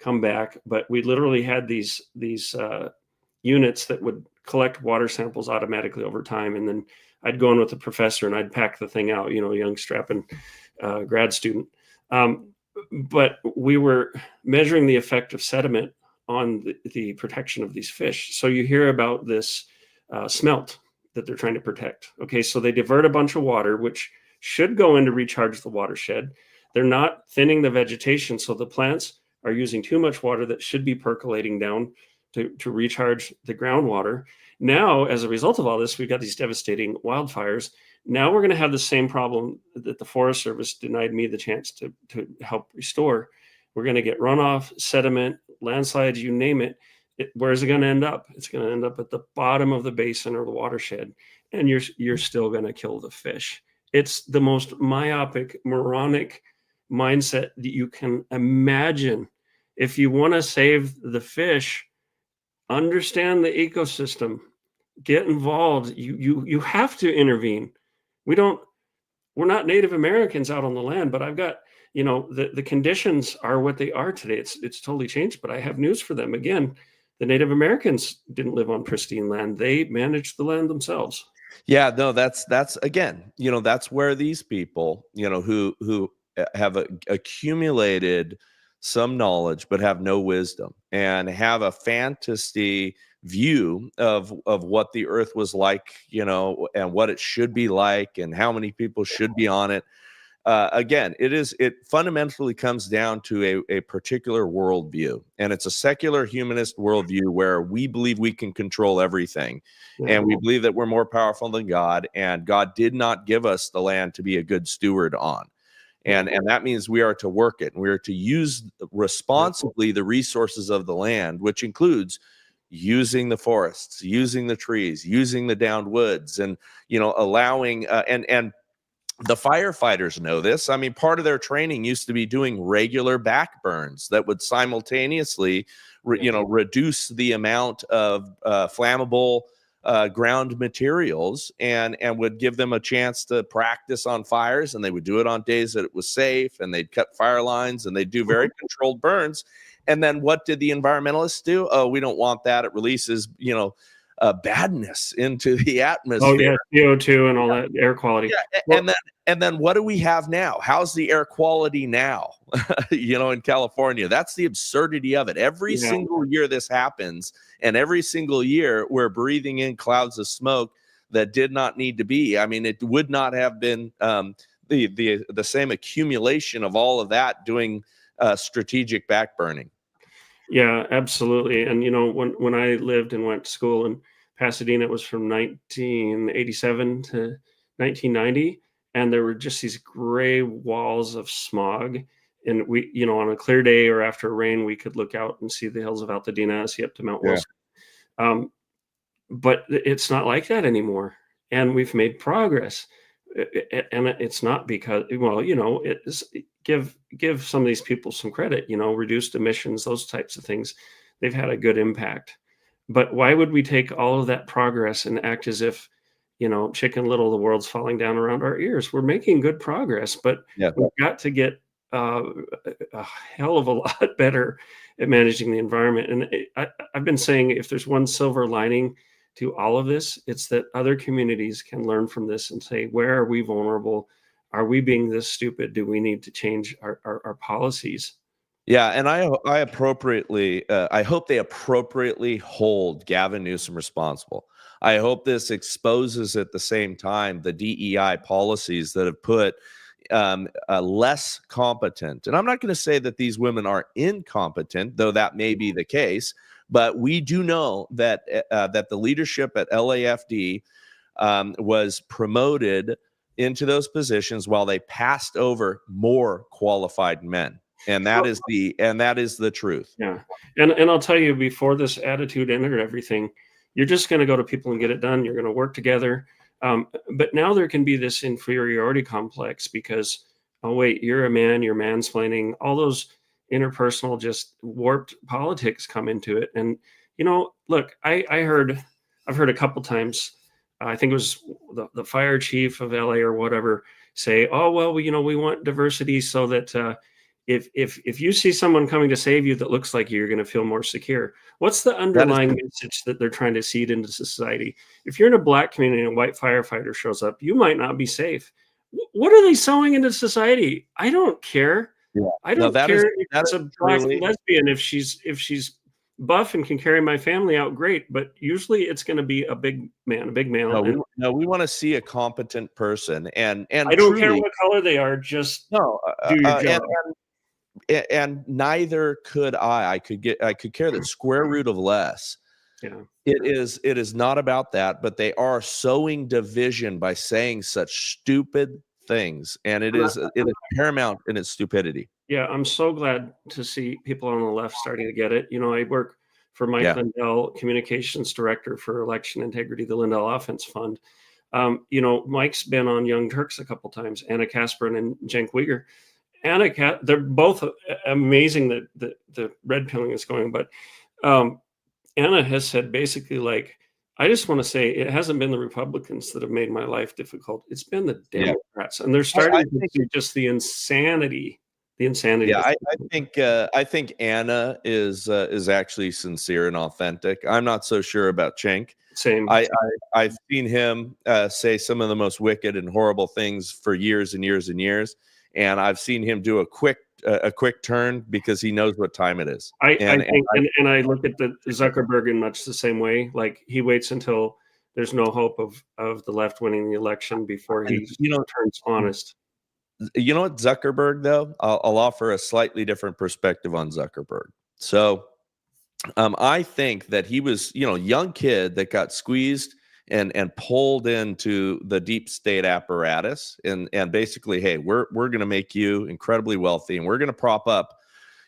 come back, but we literally had these units that would collect water samples automatically over time. And then I'd go in with the professor and I'd pack the thing out, you know, young strapping grad student. But we were measuring the effect of sediment on the protection of these fish. So you hear about this smelt that they're trying to protect. Okay, so they divert a bunch of water, which should go in to recharge the watershed. They're not thinning the vegetation, so the plants are using too much water that should be percolating down to recharge the groundwater. Now, as a result of all this, we've got these devastating wildfires. Now we're going to have the same problem that the Forest Service denied me the chance to help restore. We're going to get runoff, sediment, landslides, you name it. Where's it going to end up? It's going to end up at the bottom of the basin or the watershed, and you're still going to kill the fish. It's the most myopic, moronic mindset that you can imagine. If you want to save the fish, understand the ecosystem. get involved. You have to intervene. We don't. We're not Native Americans out on the land, but I've got, the conditions are what they are today. It's totally changed. But I have news for them. Again, the Native Americans didn't live on pristine land. They managed the land themselves. Yeah, no, that's again, that's where these people, who have accumulated some knowledge but have no wisdom and have a fantasy view of what the earth was like, and what it should be like and how many people should be on it. Again, it fundamentally comes down to a particular worldview, and it's a secular humanist worldview where we believe we can control everything, and we believe that we're more powerful than God, and God did not give us the land to be a good steward on. And that means we are to work it, and we are to use responsibly the resources of the land, which includes using the forests, using the trees, using the downed woods, and allowing and the firefighters know this. I mean, part of their training used to be doing regular back burns that would simultaneously, reduce the amount of flammable ground materials, and would give them a chance to practice on fires. And they would do it on days that it was safe, and they'd cut fire lines, and they'd do very controlled burns. And then what did the environmentalists do? Oh, we don't want that. It releases, badness into the atmosphere. Oh yeah, CO2 and all that air quality. Yeah, and then what do we have now? How's the air quality now? In California? That's the absurdity of it. Every single year this happens, and every single year we're breathing in clouds of smoke that did not need to be. I mean, it would not have been the same accumulation of all of that doing strategic backburning. Yeah, absolutely. And when I lived and went to school in Pasadena, it was from 1987 to 1990, and there were just these gray walls of smog. And we, on a clear day or after rain, we could look out and see the hills of Altadena, see up to Mount Wilson. But it's not like that anymore, and we've made progress. And it's not because, give some of these people some credit, reduced emissions, those types of things. They've had a good impact. But why would we take all of that progress and act as if, Chicken Little, the world's falling down around our ears? We're making good progress, but we've got to get a hell of a lot better at managing the environment. And I've been saying, if there's one silver lining to all of this, it's that other communities can learn from this and say, where are we vulnerable? Are we being this stupid? Do we need to change our policies? Yeah, and I appropriately, I hope they appropriately hold Gavin Newsom responsible. I hope this exposes at the same time the DEI policies that have put less competent. And I'm not going to say that these women are incompetent, though that may be the case. But we do know that that the leadership at LAFD was promoted into those positions while they passed over more qualified men, and that is the truth. Yeah, and I'll tell you, before this attitude entered everything, you're just going to go to people and get it done. You're going to work together. But now there can be this inferiority complex because, oh wait, you're a man, you're mansplaining, all those interpersonal, just warped politics come into it. And look, I've heard a couple times, I think it was the fire chief of LA or whatever, say, oh well, we want diversity so that if you see someone coming to save you that looks like you're going to feel more secure. What's the underlying message that they're trying to seed into society? If you're in a black community and a white firefighter shows up, you might not be safe. What are they sowing into society? I don't care. Yeah. I don't care if it's a black lesbian. If she's buff and can carry my family out, great. But usually it's going to be a big man, a big male. No, we want to see a competent person, and I don't care what color they are. Just do your job. And neither could I. I could care the square root of less. Yeah. It is not about that, but they are sowing division by saying such stupid things, and it is paramount in its stupidity. Yeah, I'm so glad to see people on the left starting to get it. I work for Mike Lindell, communications director for election integrity, the Lindell Offense Fund. Mike's been on Young Turks a couple times, Anna Kasperin and Cenk Uygur. They're both amazing that the red pilling is going, but Anna has said basically, like, I just want to say it hasn't been the Republicans that have made my life difficult. It's been the Yeah. Democrats, and they're I starting to think, see just the insanity. The insanity. yeah, I think Anna is actually sincere and authentic. I'm not so sure about Cenk. Same. I've seen him say some of the most wicked and horrible things for years and years and years, and I've seen him do a quick turn because he knows what time it is. I think, and I look at the Zuckerberg in much the same way. Like, he waits until there's no hope of the left winning the election before he turns honest. You know what, Zuckerberg, though? I'll offer a slightly different perspective on Zuckerberg. So I think that he was, a young kid that got squeezed and pulled into the deep state apparatus, and basically, hey, we're going to make you incredibly wealthy, and we're going to prop up,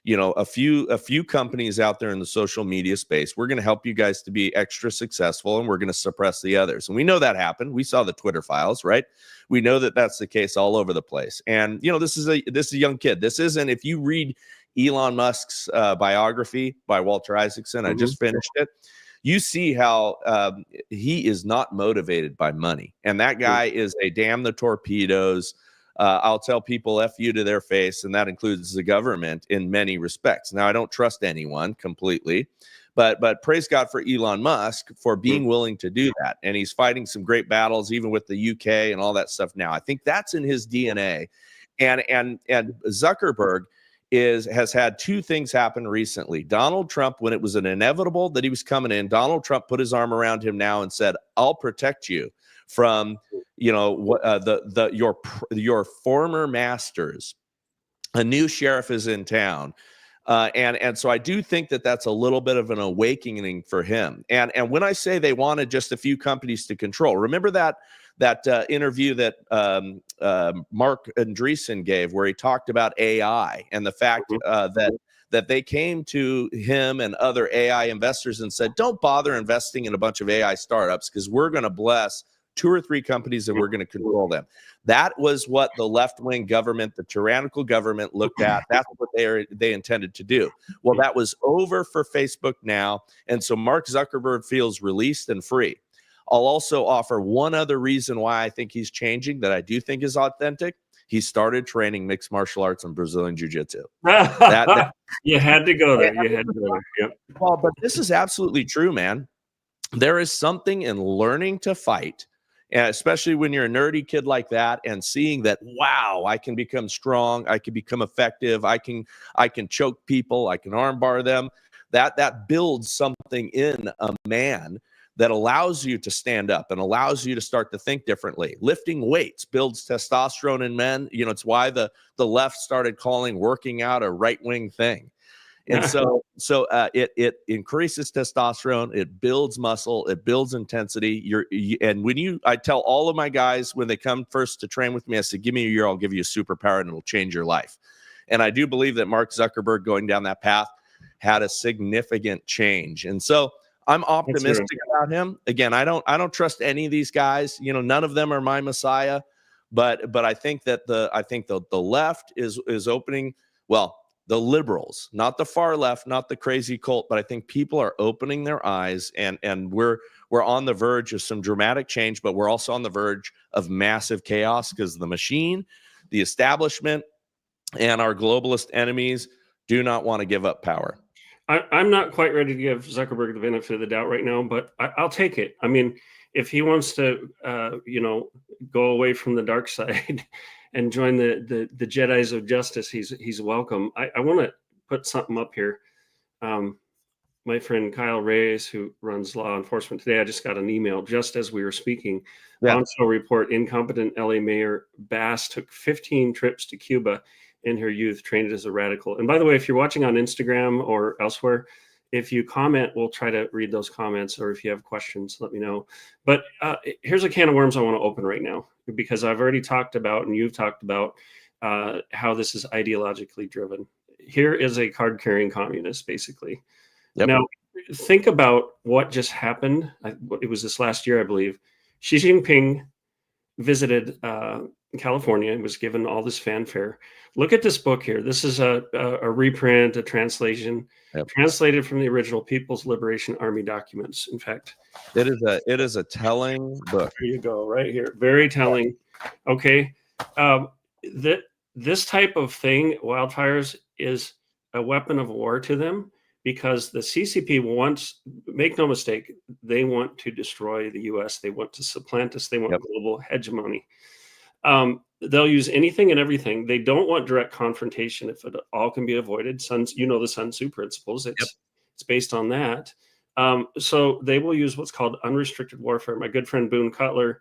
a few companies out there in the social media space. We're going to help you guys to be extra successful, and we're going to suppress the others. And we know that happened. We saw the Twitter files, right? We know that that's the case all over the place. And this is a young kid. This isn't, if you read Elon Musk's biography by Walter Isaacson, I just finished it. You see how he is not motivated by money, and that guy is a damn the torpedoes. I'll tell people F you to their face, and that includes the government in many respects. Now, I don't trust anyone completely, but praise God for Elon Musk for being willing to do that. And he's fighting some great battles, even with the UK and all that stuff now. I think that's in his DNA. And Zuckerberg has had two things happen recently. Donald Trump, when it was an inevitable that he was coming in, Donald Trump put his arm around him now and said, I'll protect you from your former masters. A new sheriff is in town, and so I do think that that's a little bit of an awakening for him. And when I say they wanted just a few companies to control, remember that interview that Mark Andreessen gave, where he talked about AI and the fact that they came to him and other AI investors and said, don't bother investing in a bunch of AI startups, because we're going to bless 2 or 3 companies and we're going to control them. That was what the left-wing government, the tyrannical government, looked at. That's what they intended to do. Well, that was over for Facebook now, and so Mark Zuckerberg feels released and free. I'll also offer one other reason why I think he's changing that I do think is authentic. He started training mixed martial arts and Brazilian jiu-jitsu. You had to go there. You had to go there. Yep. Well, but this is absolutely true, man. There is something in learning to fight, and especially when you're a nerdy kid like that, and seeing that, wow, I can become strong, I can become effective, I can choke people, I can armbar them. That builds something in a man that allows you to stand up and allows you to start to think differently. Lifting weights builds testosterone in men. It's why the left started calling working out a right-wing thing. And so it increases testosterone, it builds muscle, it builds intensity. I tell all of my guys when they come first to train with me, I say, give me a year, I'll give you a superpower and it'll change your life. And I do believe that Mark Zuckerberg going down that path had a significant change. And so I'm optimistic about him. Again, I don't trust any of these guys. None of them are my messiah, but I think that the left is opening, well, the liberals, not the far left, not the crazy cult, but I think people are opening their eyes, and we're on the verge of some dramatic change, but we're also on the verge of massive chaos, because the machine, the establishment, and our globalist enemies do not want to give up power. I'm not quite ready to give Zuckerberg the benefit of the doubt right now, but I'll take it. I mean, if he wants to, go away from the dark side and join the Jedis of justice, he's welcome. I want to put something up here. My friend Kyle Reyes, who runs law enforcement today, I just got an email just as we were speaking. Bombshell report: incompetent LA Mayor Bass took 15 trips to Cuba in her youth, trained as a radical. And by the way, if you're watching on Instagram or elsewhere, if you comment, we'll try to read those comments, or if you have questions, let me know. But here's a can of worms I want to open right now, because I've already talked about, and you've talked about, how this is ideologically driven. Here is a card-carrying communist, basically. Yep. Now, think about what just happened. It was this last year, I believe. Xi Jinping visited California and was given all this fanfare. Look at this book here. This is a reprint, a translation, translated from the original People's Liberation Army documents. In fact, it is a telling book. Here you go, right here. Very telling. Okay. This type of thing, wildfires, is a weapon of war to them, because the CCP wants, make no mistake, they want to destroy the US. They want to supplant us. They want global hegemony. They'll use anything and everything. They don't want direct confrontation if it all can be avoided. The Sun Tzu principles. It's based on that. So they will use what's called unrestricted warfare. My good friend Boone Cutler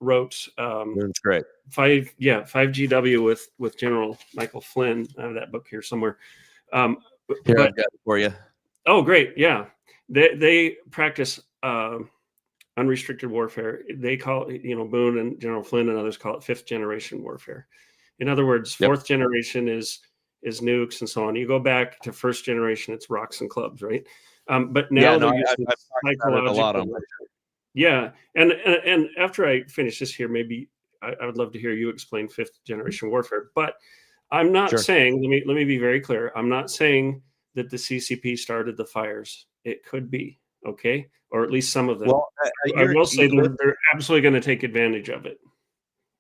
wrote That's great. 5GW with General Michael Flynn. I have that book here somewhere. Here, I've got it for you. Oh, great. Yeah. They practice unrestricted warfare. They call it, Boone and General Flynn and others call it 5th generation warfare. In other words, 4th generation is nukes and so on. You go back to 1st generation, it's rocks and clubs, right? But now they're using psychological. Yeah. And after I finish this here, maybe I would love to hear you explain 5th generation warfare. But I'm not saying, let me be very clear. I'm not saying that the CCP started the fires. It could be, okay? Or at least some of them. Well, I will say they're absolutely going to take advantage of it.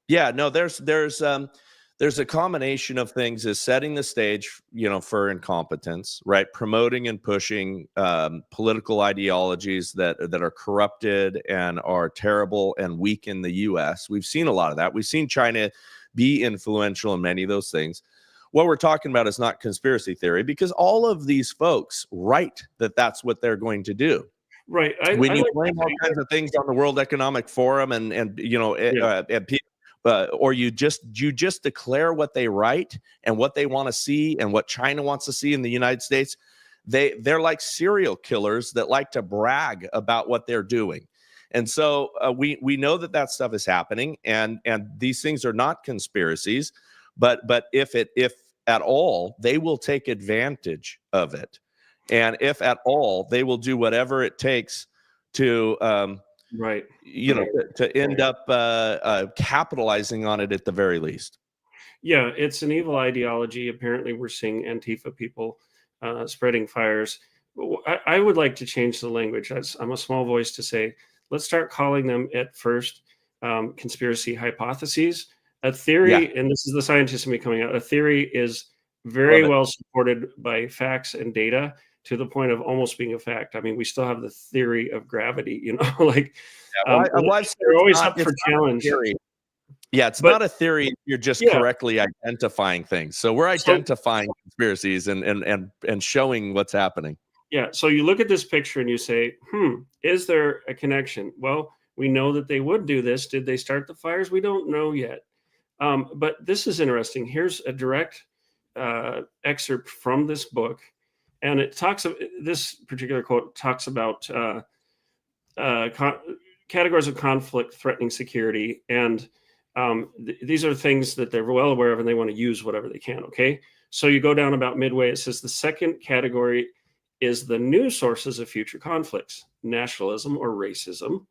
Yeah, no, there's a combination of things, is setting the stage, for incompetence, right? Promoting and pushing political ideologies that are corrupted and are terrible and weak in the U.S. We've seen a lot of that. We've seen China be influential in many of those things. What we're talking about is not conspiracy theory, because all of these folks write that that's what they're going to do. Right. When you blame all kinds of things on the World Economic Forum and or you just declare what they write and what they want to see and what China wants to see in the United States, they're like serial killers that like to brag about what they're doing. And so we know that stuff is happening, and these things are not conspiracies, but if at all, they will take advantage of it. And if at all, they will do whatever it takes to, to end up capitalizing on it at the very least. Yeah, it's an evil ideology. Apparently, we're seeing Antifa people spreading fires. I would like to change the language. I'm a small voice to say, let's start calling them at first conspiracy hypotheses. A theory, and this is the scientist in me coming out, a theory is very well supported by facts and data, to the point of almost being a fact. I mean, we still have the theory of gravity, like they're always up for challenge. Yeah, it's not a theory. You're just correctly identifying things. So we're identifying conspiracies and showing what's happening. Yeah. So you look at this picture and you say, is there a connection? Well, we know that they would do this. Did they start the fires? We don't know yet. But this is interesting. Here's a direct excerpt from this book. And it talks of this particular quote talks about categories of conflict threatening security. And these are things that they're well aware of, and they want to use whatever they can. Okay. So you go down about midway. It says the second category is the new sources of future conflicts, nationalism or racism.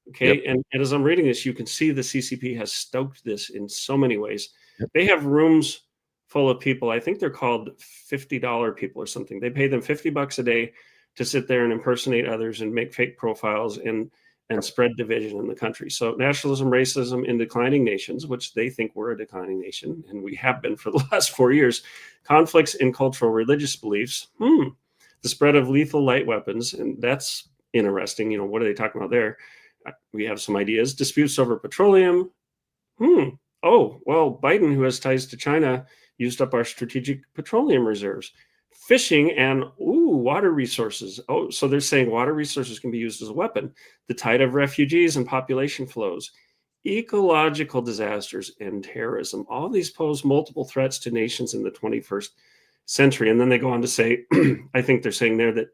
Okay. And as I'm reading this, you can see the CCP has stoked this in so many ways. They have rooms full of people. I think they're called $50 people or something. They pay them $50 a day to sit there and impersonate others and make fake profiles and spread division in the country. So nationalism, racism in declining nations, which they think we're a declining nation, and we have been for the last 4 years. Conflicts in cultural religious beliefs, the spread of lethal light weapons, and that's interesting. What are they talking about there? We have some ideas. Disputes over petroleum. Oh, well, Biden, who has ties to China, used up our strategic petroleum reserves. Fishing and water resources. Oh, so they're saying water resources can be used as a weapon. The tide of refugees and population flows. Ecological disasters and terrorism. All these pose multiple threats to nations in the 21st century. And then they go on to say, I think they're saying there that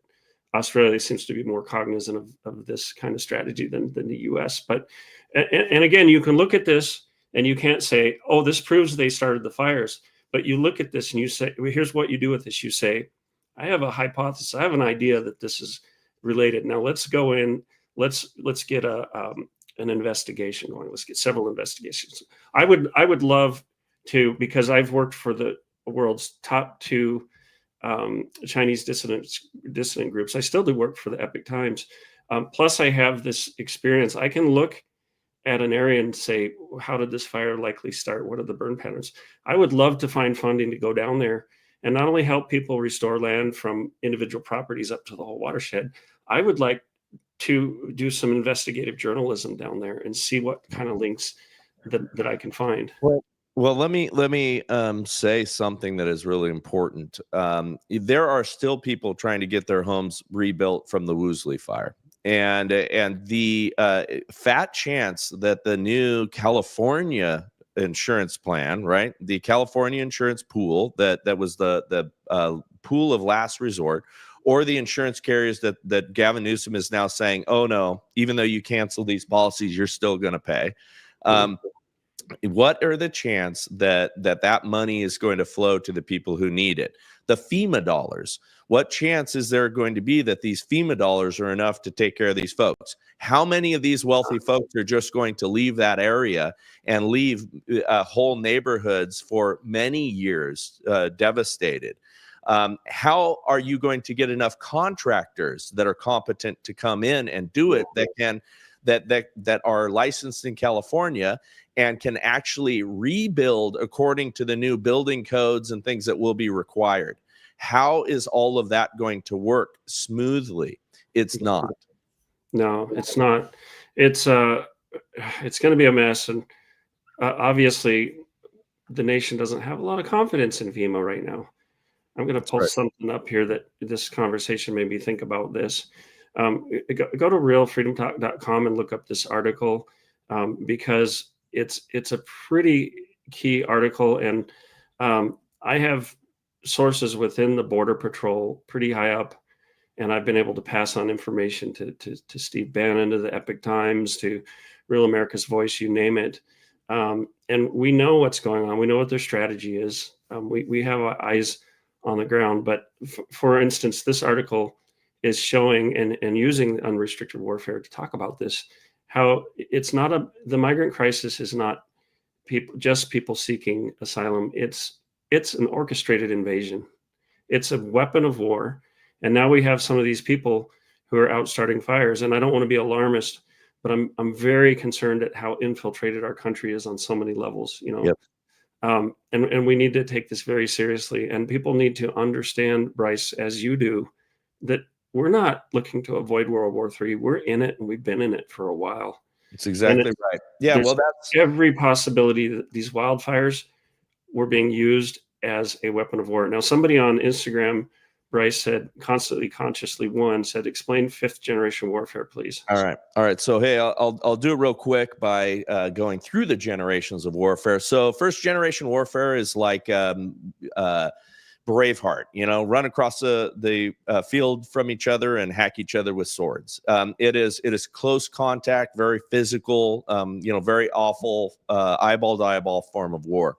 Australia seems to be more cognizant of this kind of strategy than the US. But, and again, you can look at this and you can't say, oh, this proves they started the fires. But you look at this and you say, well, here's what you do with this. You say, I have a hypothesis. I have an idea that this is related. Now let's go in. Let's get a an investigation going. Let's get several investigations. I would love to, because I've worked for the world's top two Chinese dissident groups. I still do work for the Epoch Times. Plus, I have this experience. I can look at an area and say, how did this fire likely start? What are the burn patterns? I would love to find funding to go down there and not only help people restore land from individual properties up to the whole watershed. I would like to do some investigative journalism down there and see what kind of links that I can find. Well, let me say something that is really important. There are still people trying to get their homes rebuilt from the Woolsey fire, and the fat chance that the new California insurance plan, right, the California insurance pool that was the pool of last resort, or the insurance carriers that Gavin Newsom is now saying, oh no, even though you cancel these policies, you're still going to pay. What are the chance that money is going to flow to the people who need it? The FEMA dollars. What chance is there going to be that these FEMA dollars are enough to take care of these folks? How many of these wealthy folks are just going to leave that area and leave whole neighborhoods for many years devastated? How are you going to get enough contractors that are competent to come in and do it, that are licensed in California and can actually rebuild according to the new building codes and things that will be required? How is all of that going to work smoothly? It's not. No, it's not. It's going to be a mess, and obviously, the nation doesn't have a lot of confidence in FEMA right now. I'm going to post something up here that this conversation made me think about this. Go to realfreedomtalk.com and look up this article, because it's a pretty key article, and I have sources within the Border Patrol pretty high up, and I've been able to pass on information to Steve Bannon, to the Epoch Times, to Real America's Voice, you name it. And we know what's going on. We know what their strategy is. We have our eyes on the ground. But for instance, this article is showing and using unrestricted warfare to talk about this, how it's not the migrant crisis is not people seeking asylum. It's an orchestrated invasion. It's a weapon of war. And now we have some of these people who are out starting fires. And I don't want to be alarmist, but I'm very concerned at how infiltrated our country is on so many levels, Yep. And we need to take this very seriously. And people need to understand, Bryce, as you do, that we're not looking to avoid World War III. We're in it, and we've been in it for a while. It's exactly right. Yeah, well, that's every possibility that these wildfires were being used as a weapon of war. Now, somebody on Instagram, Bryce, said, constantly, consciously one, said, explain fifth generation warfare, please. All right. So, hey, I'll do it real quick by going through the generations of warfare. So first generation warfare is like Braveheart, run across the field from each other and hack each other with swords. It is close contact, very physical, very awful, eyeball to eyeball form of war.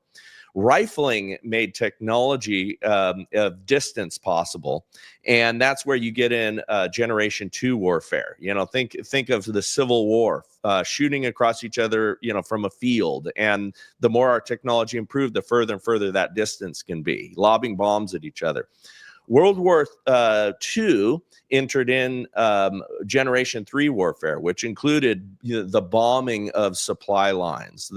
Rifling made technology of distance possible, and that's where you get in Generation 2 warfare. Think of the Civil War, shooting across each other, from a field. And the more our technology improved, the further and further that distance can be, lobbing bombs at each other. World War II entered in Generation 3 warfare, which included the bombing of supply lines,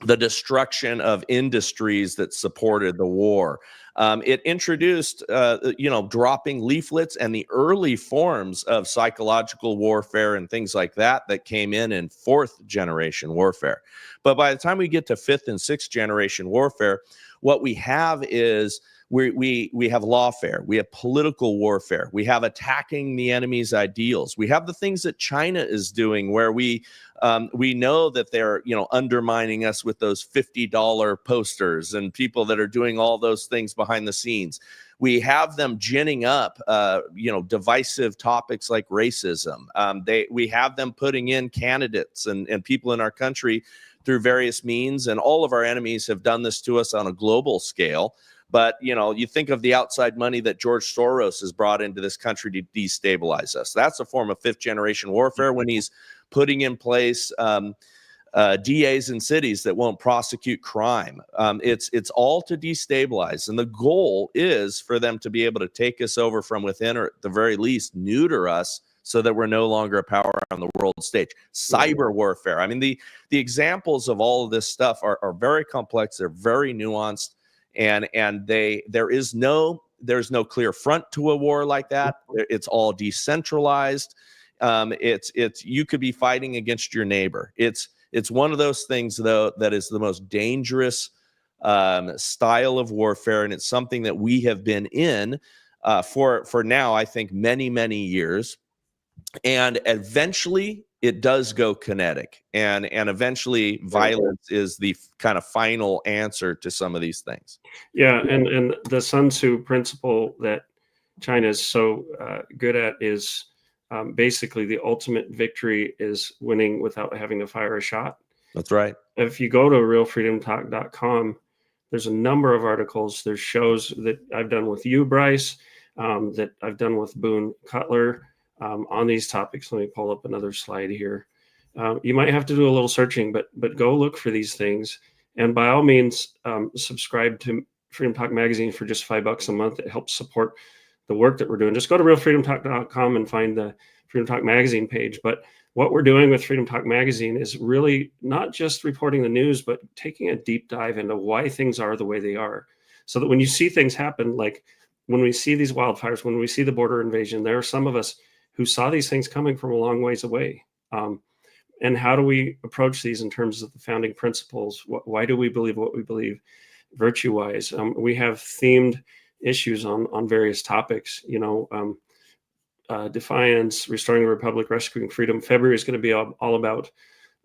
the destruction of industries that supported the war. It introduced, dropping leaflets and the early forms of psychological warfare and things like that came in fourth generation warfare. But by the time we get to fifth and sixth generation warfare, what we have is we have lawfare, we have political warfare, we have attacking the enemy's ideals, we have the things that China is doing, where we know that they're undermining us with those $50 posters and people that are doing all those things behind the scenes. We have them ginning up divisive topics like racism. We have them putting in candidates and people in our country through various means, and all of our enemies have done this to us on a global scale. But, you think of the outside money that George Soros has brought into this country to destabilize us. That's a form of fifth generation warfare, when he's putting in place DAs in cities that won't prosecute crime. It's all to destabilize. And the goal is for them to be able to take us over from within, or at the very least neuter us, so that we're no longer a power on the world stage. Cyber warfare. I mean, the examples of all of this stuff are very complex. They're very nuanced, and there's no clear front to a war like that. It's all decentralized. It's you could be fighting against your neighbor. It's one of those things, though, that is the most dangerous style of warfare, and it's something that we have been in for now, I think, many, many years. And eventually, it does go kinetic, and eventually, violence is the kind of final answer to some of these things. Yeah, and the Sun Tzu principle that China is so good at is basically the ultimate victory is winning without having to fire a shot. That's right. If you go to realfreedomtalk.com, there's a number of articles. There's shows that I've done with you, Bryce, that I've done with Boone Cutler on these topics. Let me pull up another slide here. You might have to do a little searching, but go look for these things. And by all means, subscribe to Freedom Talk Magazine for just $5 a month. It helps support the work that we're doing. Just go to realfreedomtalk.com and find the Freedom Talk Magazine page. But what we're doing with Freedom Talk Magazine is really not just reporting the news, but taking a deep dive into why things are the way they are. So that when you see things happen, like when we see these wildfires, when we see the border invasion, there are some of us who saw these things coming from a long ways away. And how do we approach these in terms of the founding principles? Why do we believe what we believe virtue-wise? We have themed issues on various topics, defiance, restoring the republic, rescuing freedom. February is going to be all about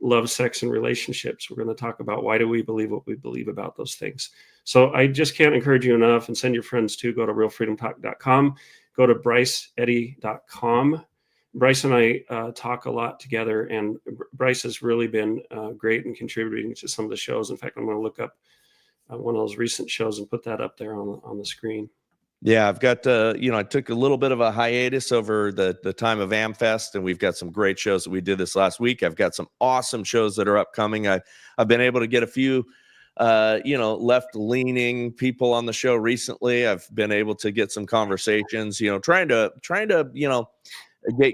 love, sex, and relationships. We're going to talk about why do we believe what we believe about those things. So I just can't encourage you enough, and send your friends to go to realfreedomtalk.com, go to bryceeddy.com. Bryce and I talk a lot together, and Bryce has really been great in contributing to some of the shows. In fact, I'm going to look up one of those recent shows and put that up there on the screen. Yeah, I've got, I took a little bit of a hiatus over the time of AmFest, and we've got some great shows that we did this last week. I've got some awesome shows that are upcoming. I've been able to get a few, left-leaning people on the show recently. I've been able to get some conversations, trying to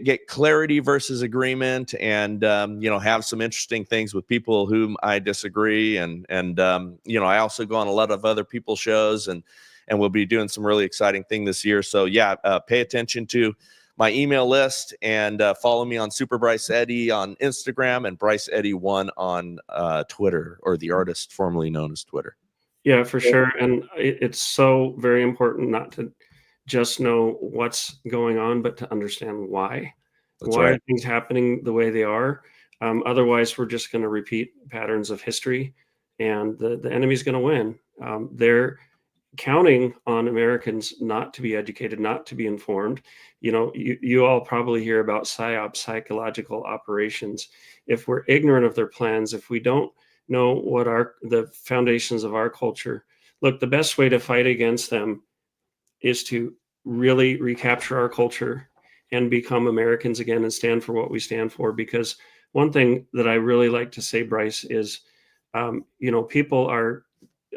get clarity versus agreement, and have some interesting things with people whom I disagree, and I also go on a lot of other people's shows, and we'll be doing some really exciting thing this year. So yeah, pay attention to my email list, and follow me on Super Bryce Eddy on Instagram, and Bryce Eddy 1 on Twitter, or the artist formerly known as Twitter. Yeah, for sure. And it's so very important not to just know what's going on, but to understand why. That's Why right. are things happening the way they are? Otherwise, we're just going to repeat patterns of history, and the enemy's going to win. They're counting on Americans not to be educated, not to be informed. You all probably hear about PSYOP, psychological operations. If we're ignorant of their plans, if we don't know what the foundations of our culture, look, the best way to fight against them is to really recapture our culture and become Americans again, and stand for what we stand for. Because one thing that I really like to say, Bryce, is, people are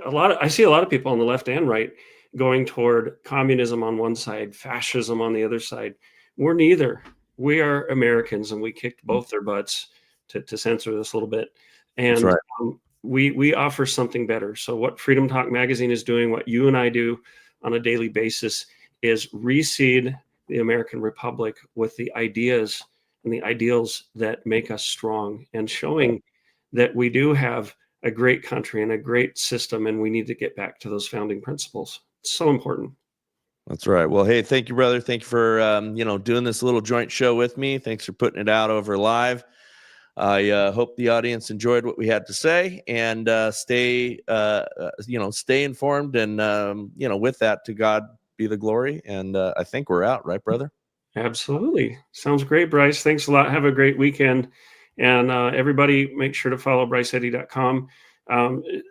I see a lot of people on the left and right going toward communism on one side, fascism on the other side. We're neither. We are Americans, and we kicked both their butts, to censor this a little bit. And That's right. We offer something better. So what Freedom Talk Magazine is doing, what you and I do on a daily basis, is reseed the American Republic with the ideas and the ideals that make us strong, and showing that we do have a great country and a great system, and we need to get back to those founding principles. It's so important. That's right. Well, hey, thank you, brother. Thank you for doing this little joint show with me. Thanks for putting it out over live. I hope the audience enjoyed what we had to say, and stay informed. And with that, to God be the glory. And I think we're out, right, brother? Absolutely. Sounds great, Bryce. Thanks a lot. Have a great weekend. And everybody, make sure to follow bryceeddy.com.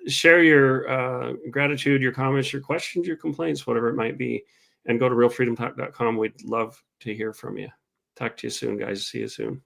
Share your gratitude, your comments, your questions, your complaints, whatever it might be, and go to realfreedomtalk.com. We'd love to hear from you. Talk to you soon, guys. See you soon.